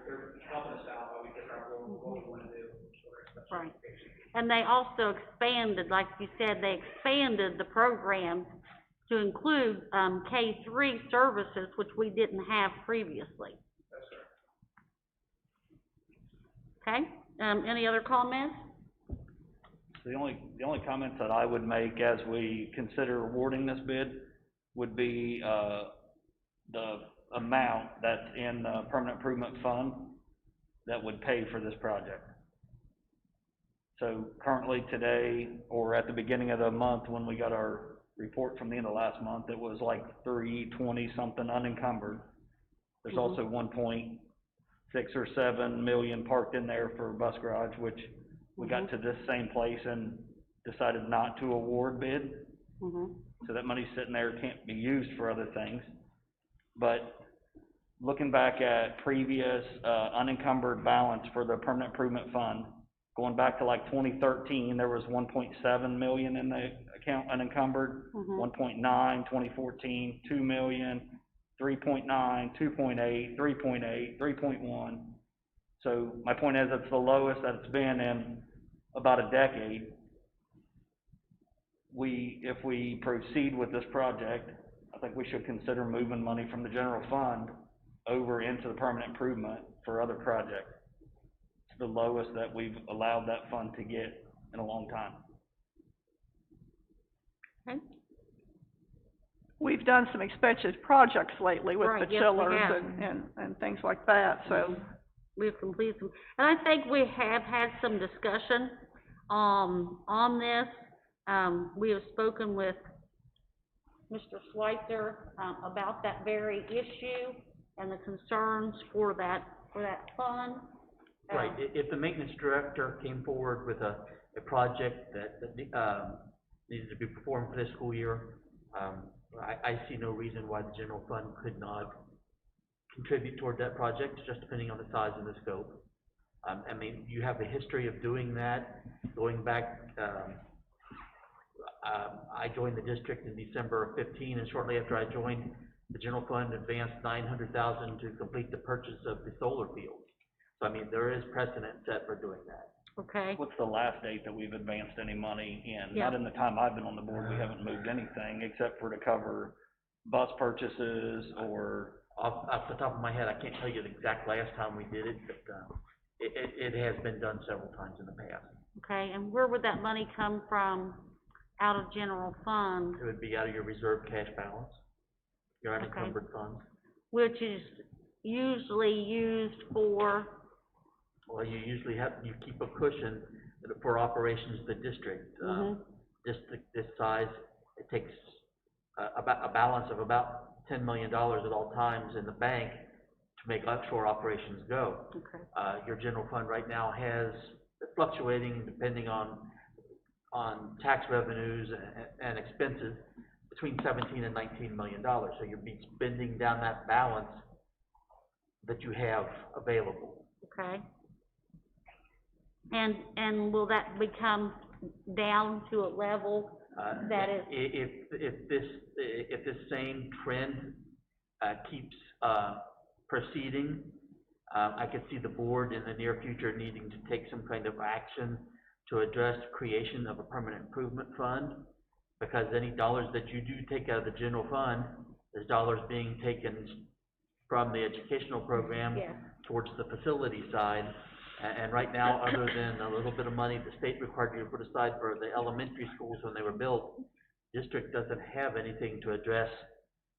helping us out while we figure out what we wanna do for our special Right. education. And they also expanded, like you said, they expanded the program to include, K-3 services, which we didn't have previously. That's right. Okay, any other comments? The only comments that I would make as we consider awarding this bid would be, the amount that's in the permanent improvement fund that would pay for this project. So currently today, or at the beginning of the month, when we got our report from the end of last month, it was like 320 something unencumbered. There's also 1.6 or 7 million parked in there for bus garage, which we got to this same place and decided not to award bid. So that money's sitting there, can't be used for other things. But looking back at previous, unencumbered balance for the permanent improvement fund, Going back to like 2013, there was 1.7 million in the account unencumbered. Mhm. 1.9, 2014, 2 million, 3.9, 2.8, 3.8, 3.1. So my point is, it's the lowest that it's been in about a decade. If we proceed with this project, I think we should consider moving money from the general fund over into the permanent improvement for other projects. It's the lowest that we've allowed that fund to get in a long time. Okay. We've done some expensive projects lately with Right, the yes, we chillers have. and things like that, so. We've completed some, and I think we have had some discussion, on this. We have spoken with Mr. Schweitzer, about that very issue and the concerns for that fund. Right, if the maintenance director came forward with a project that needed to be performed for this school year, I see no reason why the general fund could not contribute toward that project, just depending on the size and the scope. I mean, you have a history of doing that, going back, I joined the district in December of 15, and shortly after I joined, the general fund advanced $900,000 to complete the purchase of the solar fields. So, I mean, there is precedent set for doing that. Okay, What's the last date that we've advanced any money in? Yeah. Not in the time I've been on the board, we haven't moved anything except for to cover bus purchases or, Off the top of my head, I can't tell you the exact last time we did it, but, it has been done several times in the past. okay, and where would that money come from out of general fund, It would be out of your reserve cash balance, your unencumbered funds. which is usually used for, Well, you usually you keep a cushion for operations of the district. District this size, it takes a balance of about $10 million at all times in the bank to make offshore operations go. okay, Your general fund right now has, fluctuating depending on tax revenues and expenses, between 17 and $19 million. So you'll be spending down that balance that you have available. okay. And will that become down to a level that is, If this same trend keeps proceeding, I could see the board in the near future needing to take some kind of action to address creation of a permanent improvement fund, because any dollars that you do take out of the general fund is dollars being taken from the educational program yeah, towards the facility side. And right now, other than a little bit of money the state required you to put aside for the elementary schools when they were built, district doesn't have anything to address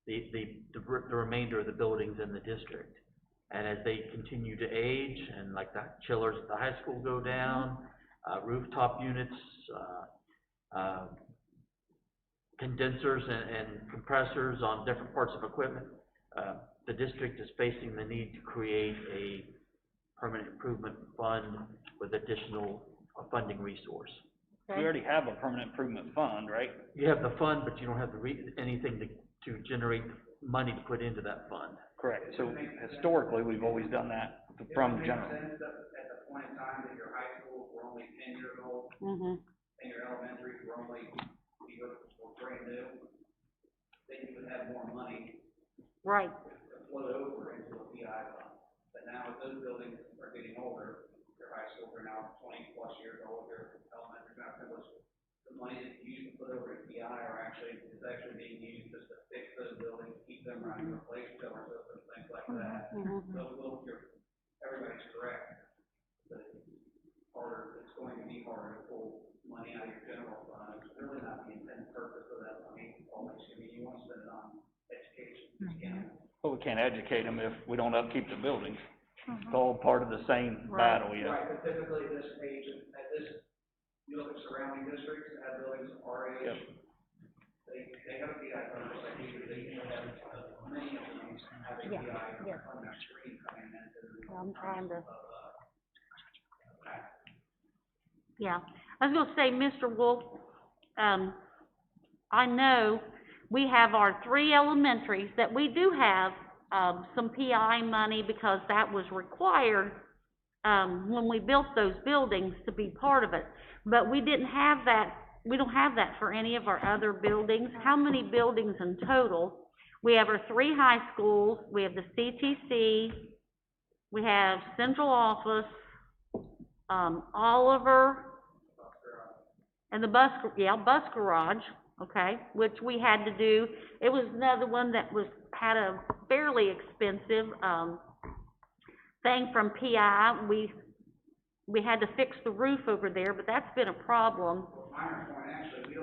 the remainder of the buildings in the district. And as they continue to age, and like the chillers at the high school go down, rooftop units, condensers and compressors on different parts of equipment, the district is facing the need to create a permanent improvement fund with additional funding resource. we already have a permanent improvement fund, right? You have the fund, but you don't have anything to generate money to put into that fund. Correct. So historically, we've always done that from the general. Does it make sense that at the point in time that your high schools were only 10 years old, mhm, and your elementaries were only, were brand new, then you would have more money right, to float over into a PI fund. But now as those buildings are getting older, your high schools are now 20+ years old, your elementaries are now 10+. The money that you used to put over in PI is actually being used just to fix those buildings, keep them running, replace chiller systems, things like that. mhm, So everybody's correct, but it's going to be harder to pull money out of your general fund. It's really not the intended purpose of that money. You want to spend it on education, you can. But we can't educate them if we don't upkeep the buildings. It's all part of the same Right. battle, yeah. Right, but typically this age, you look at surrounding districts that have buildings our age, Yep. they have a PI fund, just like we do. They usually have, many of them have a Yeah, PI yeah. on their screen coming into. I'm trying to, yeah. I was gonna say, Mr. Wolf, I know we have our 3 elementaries that we do have, some PI money because that was required when we built those buildings to be part of it. But we didn't have that, we don't have that for any of our other buildings. How many buildings in total? We have our 3 high schools, we have the CTC, we have central office, Oliver, and the bus garage, okay, which we had to do. It was another one that had a fairly expensive, thing from PI. We had to fix the roof over there, but that's been a problem. Minor point, actually,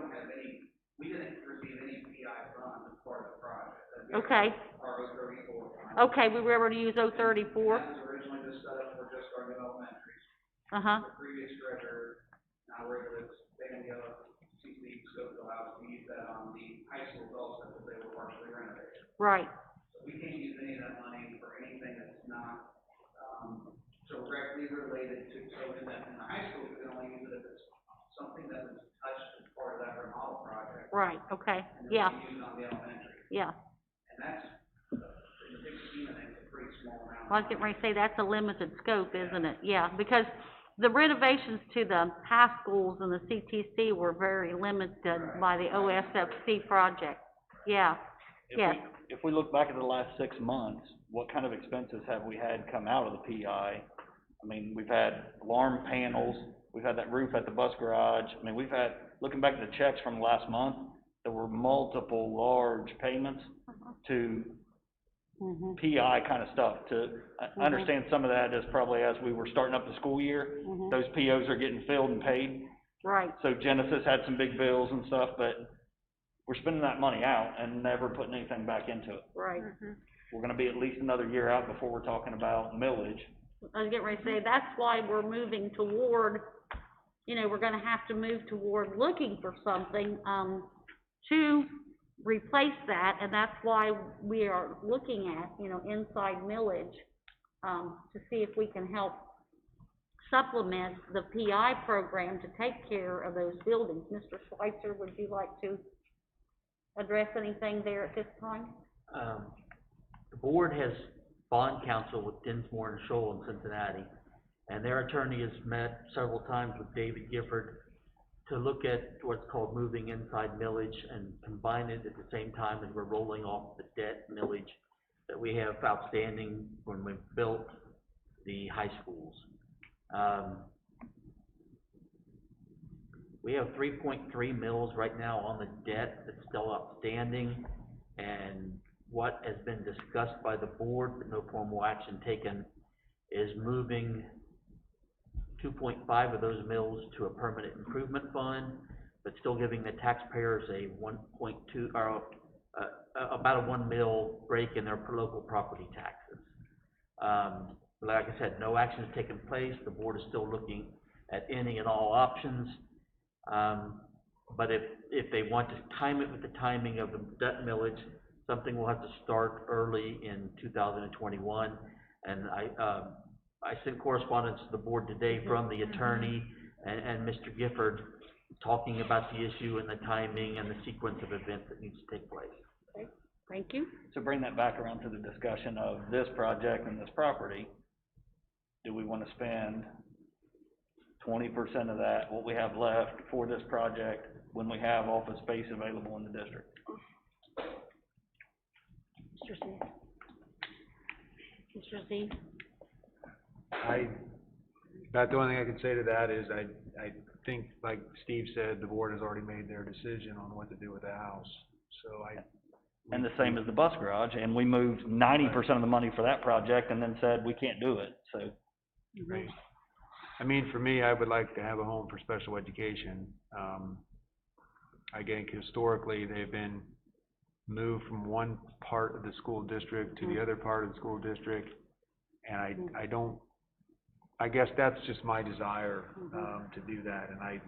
we didn't receive any PI funds as part of the project. Okay. Our 034 fund. Okay, we were able to use 034. That was originally just set up for just our new elementaries. Uh-huh, The previous treasurer, now we're able to expand the CC Scoville House, we use that on the high schools also, because they were partially renovated. right, So we can't use any of that money for anything that's not, directly related to, so in the high school, we can only use it if it's something that was touched as part of that remodel project. right, okay, And then yeah, we can use it on the elementary. yeah. And that's, in the big scheme of things, a pretty small amount. Well, I was getting ready to say, that's a limited scope, isn't it? Yeah, because the renovations to the high schools and the CTC were very limited by the OSFC project. Yeah, yes. If we look back at the last 6 months, what kind of expenses have we had come out of the PI? I mean, we've had alarm panels, we've had that roof at the bus garage. I mean, we've had, looking back at the checks from last month, there were multiple large payments to Mhm. PI kind of stuff. I understand some of that is probably as we were starting up the school year, Mhm. those POs are getting filled and paid. Right, So Genesis had some big bills and stuff, but we're spending that money out and never putting anything back into it. right. We're gonna be at least another year out before we're talking about millage. I was getting ready to say, that's why we're moving toward, we're gonna have to move toward looking for something, to replace that, and that's why we are looking at, inside millage, to see if we can help supplement the PI program to take care of those buildings. Mr. Schweitzer, would you like to address anything there at this time? The board has bond counsel with Dinsmore and Scholl in Cincinnati, and their attorney has met several times with David Gifford to look at what's called moving inside millage and combine it at the same time as we're rolling off the debt millage that we have outstanding when we built the high schools. We have 3.3 mils right now on the debt that's still outstanding, and what has been discussed by the board, but no formal action taken, is moving 2.5 of those mills to a permanent improvement fund, but still giving the taxpayers a 1.2, or about a 1 mil break in their local property taxes. Like I said, no action has taken place. The board is still looking at any and all options. But if they want to time it with the timing of the debt millage, something will have to start early in 2021. And I sent correspondence to the board today from the attorney and Mr. Gifford talking about the issue and the timing and the sequence of events that needs to take place. Okay, thank you. So bring that back around to the discussion of this project and this property. Do we wanna spend 20% of that, what we have left for this project, when we have office space available in the district? Mr. Z. Mr. Z. About the only thing I can say to that is I think, like Steve said, the board has already made their decision on what to do with the house, so And the same as the bus garage, and we moved 90% of the money for that project and then said we can't do it, so. Right. I mean, for me, I would like to have a home for special education. Again, historically, they've been moved from one part of the school district to the other part of the school district, and I guess that's just my desire, to do that, and I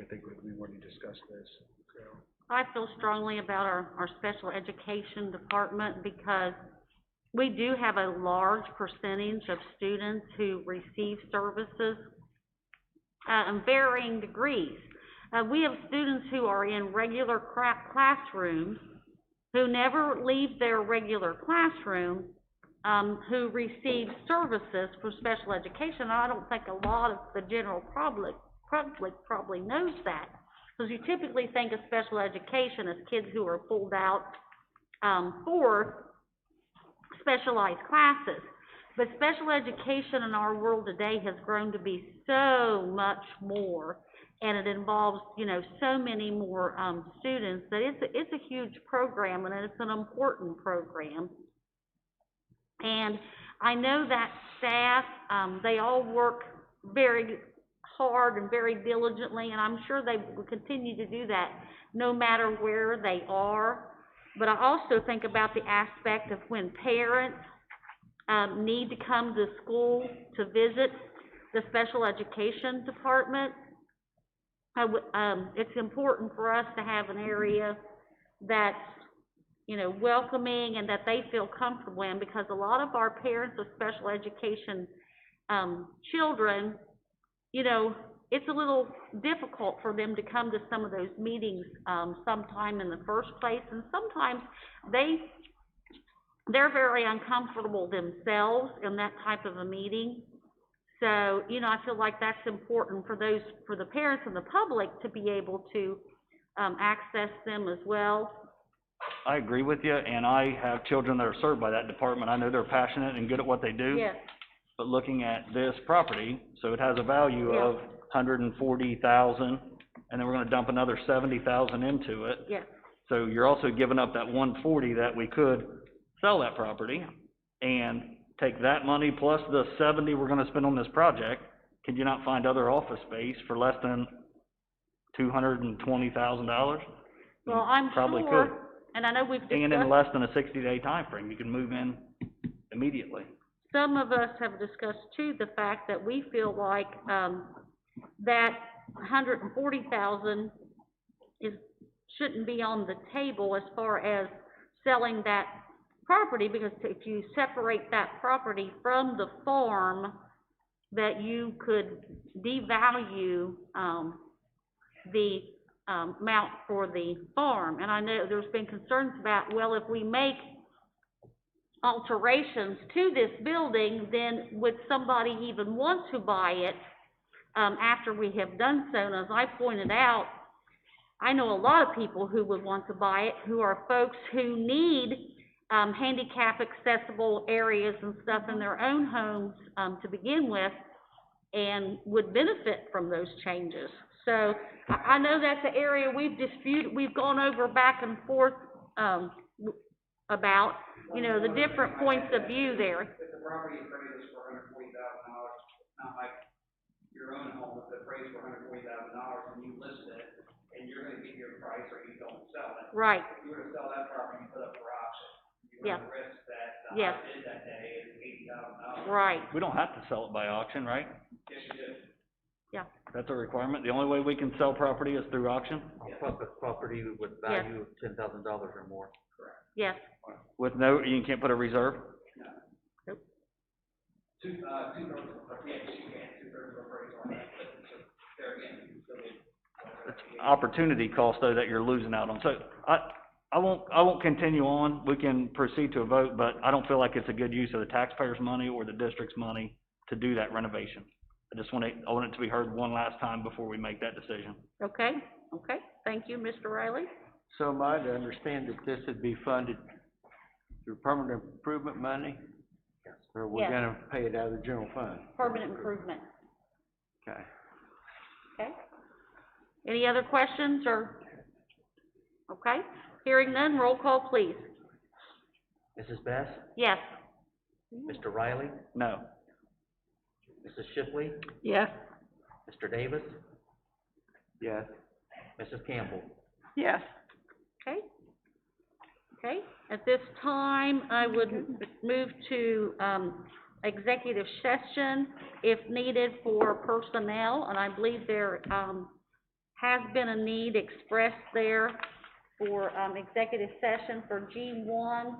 think we've already discussed this, so. I feel strongly about our special education department because we do have a large percentage of students who receive services in varying degrees. We have students who are in regular classrooms who never leave their regular classroom who receive services for special education. I don't think a lot of the general public probably knows that. Because you typically think of special education as kids who are pulled out, for specialized classes. But special education in our world today has grown to be so much more, and it involves, you know, so many more, students, that it's a huge program, and it's an important program. And I know that staff, they all work very hard and very diligently, and I'm sure they will continue to do that no matter where they are. But I also think about the aspect of when parents, need to come to school to visit the special education department. It's important for us to have an area that's, you know, welcoming and that they feel comfortable in, because a lot of our parents of special education, children, you know, it's a little difficult for them to come to some of those meetings, sometime in the first place, and sometimes they're very uncomfortable themselves in that type of a meeting. So, you know, I feel like that's important for the parents and the public to be able to, access them as well. I agree with you, and I have children that are served by that department. I know they're passionate and good at what they do. Yes, But looking at this property, so it has a value Yeah. of $140,000, and then we're gonna dump another $70,000 into it. yes, So you're also giving up that 140 that we could sell that property, and take that money plus the 70 we're gonna spend on this project. Could you not find other office space for less than $220,000? well, I'm Probably sure, could. and I know we've discussed. And in less than a 60-day time frame, you can move in immediately. Some of us have discussed too, the fact that we feel like, that $140,000 shouldn't be on the table as far as selling that property, because if you separate that property from the farm, that you could devalue, the, amount for the farm. And I know there's been concerns about, well, if we make alterations to this building, then would somebody even want to buy it, after we have done so? And as I pointed out, I know a lot of people who would want to buy it, who are folks who need, handicap accessible areas and stuff in their own homes, to begin with, and would benefit from those changes. So, I know that's an area we've gone over back and forth, about, you know, the different points of view there. If the property appraised for $140,000, not like your own home, if it appraised for $140,000 and you list it, and you're gonna get your price or you don't sell it. Right, If you were to sell that property and put up for auction, you Yeah. run the risk that the Yes. high bid that day is $80,000. right, We don't have to sell it by auction, right? Yes, you do. yeah, That's a requirement. The only way we can sell property is through auction, Public property with value of $10,000 or more. yes, with no, you can't put a reserve. Two-thirds of, yes, you can, two-thirds of appraisal on that, but there again, you still get. It's opportunity cost though that you're losing out on. So I won't continue on. We can proceed to a vote, but I don't feel like it's a good use of the taxpayers' money or the district's money to do that renovation. I want it to be heard one last time before we make that decision. okay, thank you, Mr. Riley. So am I to understand that this would be funded through permanent improvement money? Or we're Yes. gonna pay it out of the general fund? Permanent improvement, Okay. okay? Any other questions, or, okay, hearing none, roll call, please. Mrs. Best? Yes, Mr. Riley? No. Mrs. Shipley? Yes. Mr. Davis? Yes. Mrs. Campbell? Yes. okay. Okay, at this time, I would move to, executive session if needed for personnel, and I believe there, has been a need expressed there for, executive session for G1,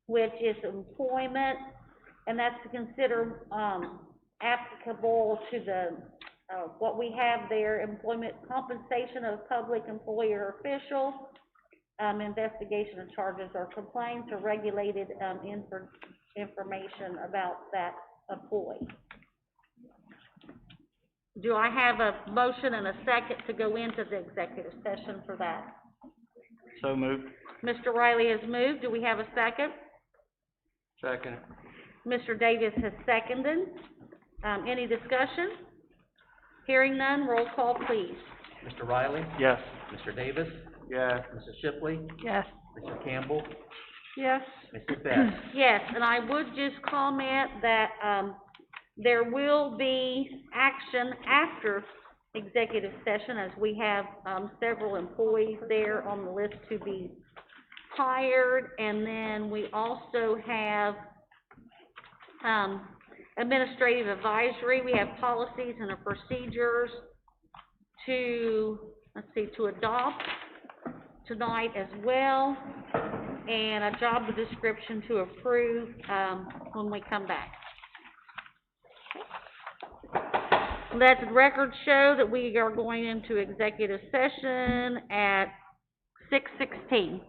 which is employment, and that's to consider, applicable to the, what we have there, employment compensation of public employee or official, investigation of charges or complaints or regulated, information about that employee. Do I have a motion and a second to go into the executive session for that? So moved. Mr. Riley has moved. Do we have a second? Second. Mr. Davis has seconded. Any discussion? Hearing none, roll call, please. Mr. Riley? Yes. Mr. Davis? Yes. Mrs. Shipley? Yes. Mr. Campbell? Yes. Mrs. Best? Yes, and I would just comment that, there will be action after executive session, as we have, several employees there on the list to be hired, and then we also have, administrative advisory, we have policies and procedures to, to adopt tonight as well, and a job description to approve, when we come back. Let the record show that we are going into executive session at 6:16.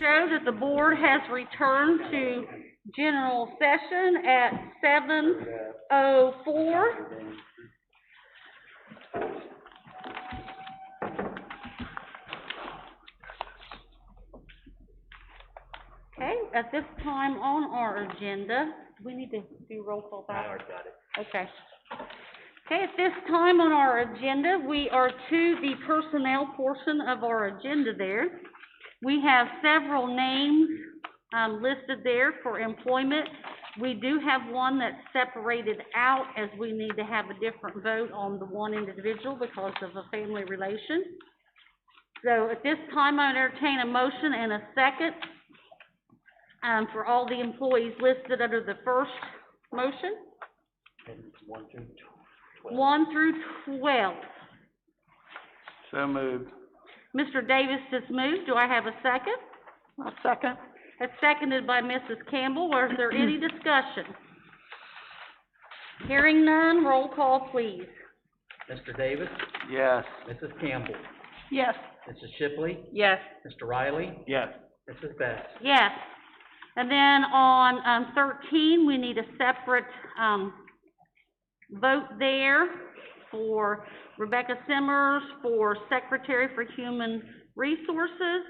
show that the board has returned to general session at 7:04. Okay, at this time on our agenda, we need to do roll call back. I already got it. Okay. Okay, at this time on our agenda, we are to the personnel portion of our agenda there. We have several names, listed there for employment. We do have one that's separated out as we need to have a different vote on the one individual because of a family relation. So at this time, I entertain a motion and a second, for all the employees listed under the first motion. And 1 through 12. 1 through 12. So moved. Mr. Davis has moved. Do I have a second? I'll second. That's seconded by Mrs. Campbell. Is there any discussion? Hearing none, roll call, please. Mr. Davis, Yes. Mrs. Campbell, Yes. Mrs. Shipley, Yes. Mr. Riley, Yes. Mrs. Best. Yes. And then on, 13, we need a separate, vote there for Rebecca Simmers for Secretary for Human Resources.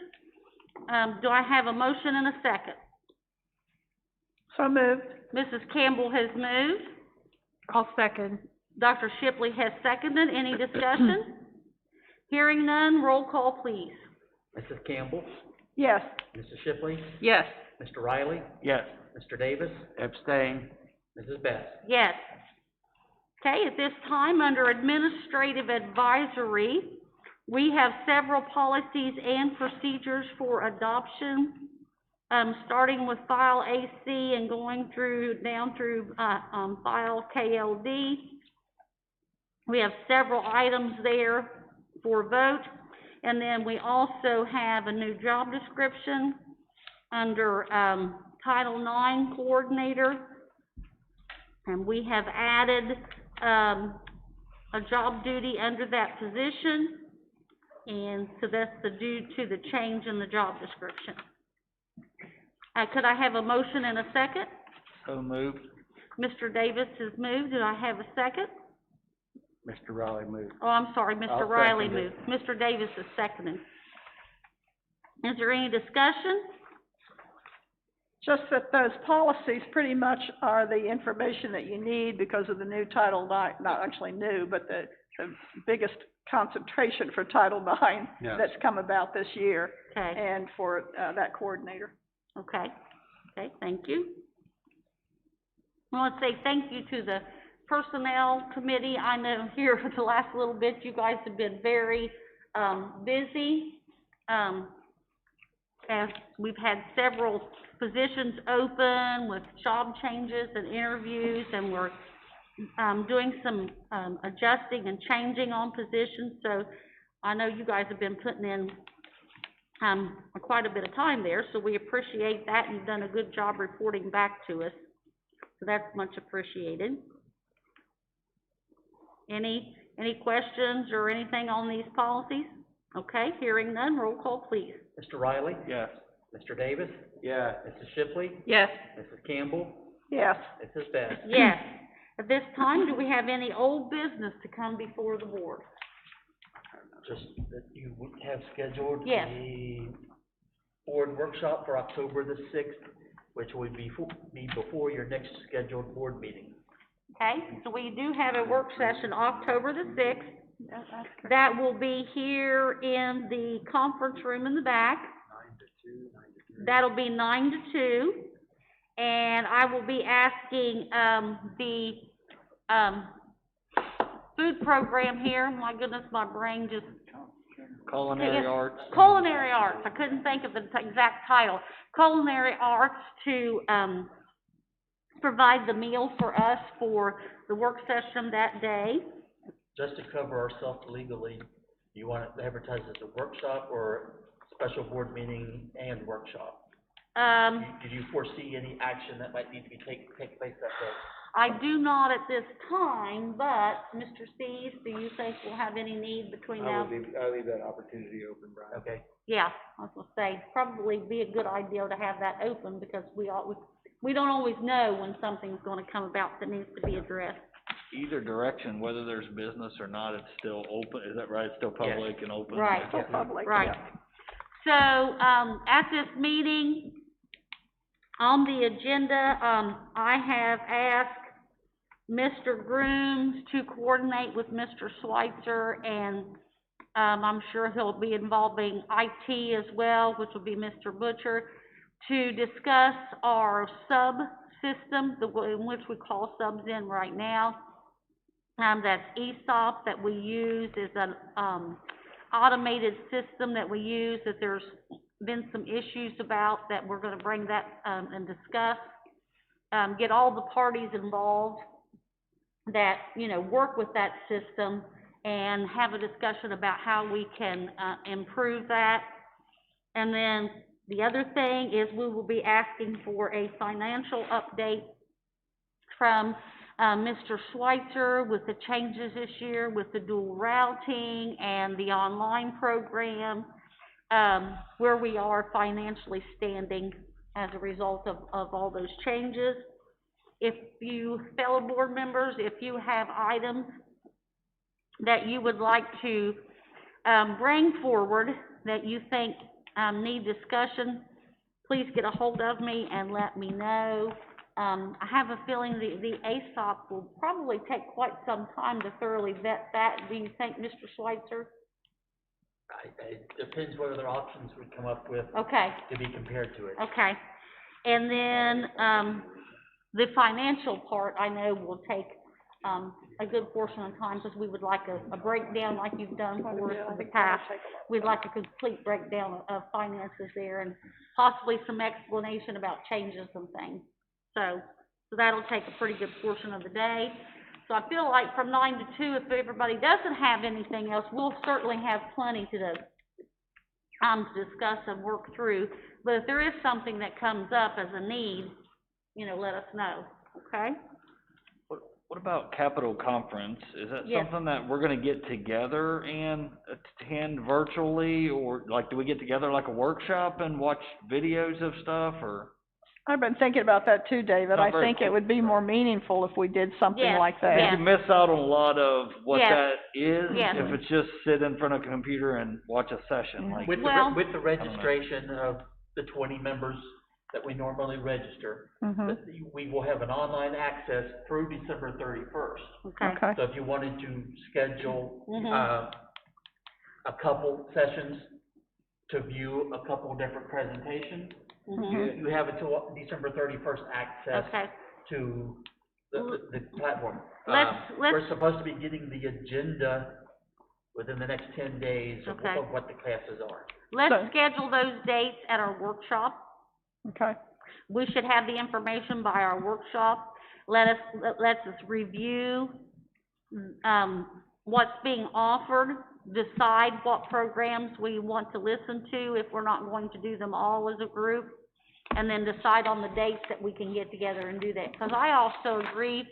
Do I have a motion and a second? So moved. Mrs. Campbell has moved. I'll second. Dr. Shipley has seconded. Any discussion? Hearing none, roll call, please. Mrs. Campbell, Yes. Mrs. Shipley, Yes. Mr. Riley, Yes. Mr. Davis, Abstain. Mrs. Best. Yes. Okay, at this time, under administrative advisory, we have several policies and procedures for adoption, starting with file AC and going through, down through, file KLD. We have several items there for vote, and then we also have a new job description under, Title IX Coordinator. And we have added, a job duty under that position, and so that's due to the change in the job description. Could I have a motion and a second? So moved. Mr. Davis has moved. Do I have a second? Mr. Riley moved. Oh, I'm sorry, Mr. I'll Riley second it. moved. Mr. Davis is seconding. Is there any discussion? Just that those policies pretty much are the information that you need because of the new Title IX, not actually new, but the biggest concentration for Title IX Yes. that's come about this year, Okay, and for, that coordinator. okay, thank you. I want to say thank you to the Personnel Committee. I know here for the last little bit, you guys have been very, busy. As we've had several positions open with job changes and interviews, and we're, doing some, adjusting and changing on positions, so I know you guys have been putting in, quite a bit of time there, so we appreciate that, and you've done a good job reporting back to us, so that's much appreciated. Any questions or anything on these policies? Okay, hearing none, roll call, please. Mr. Riley, Yes. Mr. Davis, Yes. Mrs. Shipley, Yes. Mrs. Campbell, Yes. Mrs. Best. Yes. At this time, do we have any old business to come before the board? Just that you would have scheduled Yes. a board workshop for October the 6th, which would be before your next scheduled board meeting. Okay, so we do have a work session October the 6th. That's correct. That will be here in the conference room in the back. 9 to 2, 9 to 3. That'll be 9 to 2. And I will be asking, the, food program here, my goodness, my brain just. Culinary arts. Culinary arts, I couldn't think of the exact title. Culinary arts to, provide the meal for us for the work session that day. Just to cover ourselves legally, you want it advertised as a workshop or special board meeting and workshop? Did you foresee any action that might need to be take place that day? I do not at this time, but Mr. Steves, do you think we'll have any need between now? I leave that opportunity open, Brian. Okay. Yeah, I was gonna say, probably be a good idea to have that open, because we don't always know when something's gonna come about that needs to be addressed. Either direction, whether there's business or not, it's still open, is that right? It's still public and open? Right. Still public, Right. yeah. So, at this meeting, on the agenda, I have asked Mr. Grooms to coordinate with Mr. Schweitzer, and, I'm sure he'll be involving IT as well, which will be Mr. Butcher, to discuss our sub-system, in which we call subs in right now. That's ESOP that we use, is an, automated system that we use, that there's been some issues about, that we're gonna bring that, and discuss. Get all the parties involved that, work with that system, and have a discussion about how we can, improve that. And then the other thing is we will be asking for a financial update from, Mr. Schweitzer with the changes this year, with the dual routing and the online program, where we are financially standing as a result of all those changes. If you, fellow board members, if you have items that you would like to, bring forward that you think, need discussion, please get a hold of me and let me know. I have a feeling the ASOP will probably take quite some time to thoroughly vet that. Do you think, Mr. Schweitzer? It depends what other options we come up with Okay. to be compared to it. Okay. And then, the financial part, I know will take, a good portion of time, because we would like a breakdown like you've done for us in the past. We'd like a complete breakdown of finances there, and possibly some explanation about changes and things. So that'll take a pretty good portion of the day. So I feel like from 9 to 2, if everybody doesn't have anything else, we'll certainly have plenty to discuss and work through. But if there is something that comes up as a need, let us know, okay? What about Capitol Conference? Is that Yes. something that we're gonna get together and attend virtually, or like, do we get together like a workshop and watch videos of stuff, or? I've been thinking about that too, David. Not I very think it would be more meaningful if we did something Yes, like I that. think you miss out on a lot of what Yes. that is, Yes. if it's just sit in front of a computer and watch a session, like. With Well- with the registration of the 20 members that we normally register, Mhm. that we will have an online access through December 31st. Okay. Okay. So if you wanted to schedule, Mhm. a couple sessions to view a couple different presentations, Mhm. you have until December 31st access Okay. to the platform. Let's- We're supposed to be getting the agenda within the next 10 days of Okay. what the classes are. Let's So- schedule those dates at our workshop. Okay. We should have the information by our workshop. Let's review, what's being offered, decide what programs we want to listen to, if we're not going to do them all as a group, and then decide on the dates that we can get together and do that. Because I also agree,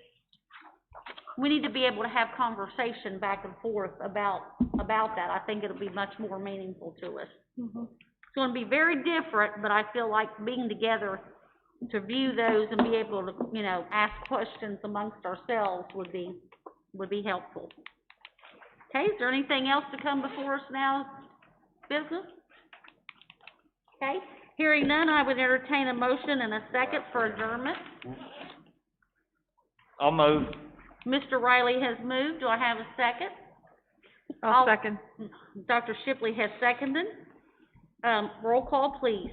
we need to be able to have conversation back and forth about that. I think it'll be much more meaningful to us. Mhm. It's gonna be very different, but I feel like being together to view those and be able to, ask questions amongst ourselves would be helpful. Okay, is there anything else to come before us now, business? Okay, hearing none, I would entertain a motion and a second for adjournment. I'll move. Mr. Riley has moved, do I have a second? I'll second. Dr. Shipley has seconded. Roll call, please.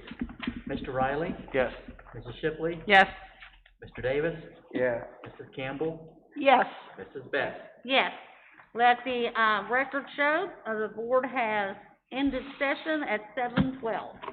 Mr. Riley? Yes. Mrs. Shipley? Yes. Mr. Davis? Yeah. Mrs. Campbell? Yes. Mrs. Best? Yes. Let the, record show, the board has ended session at 7:12.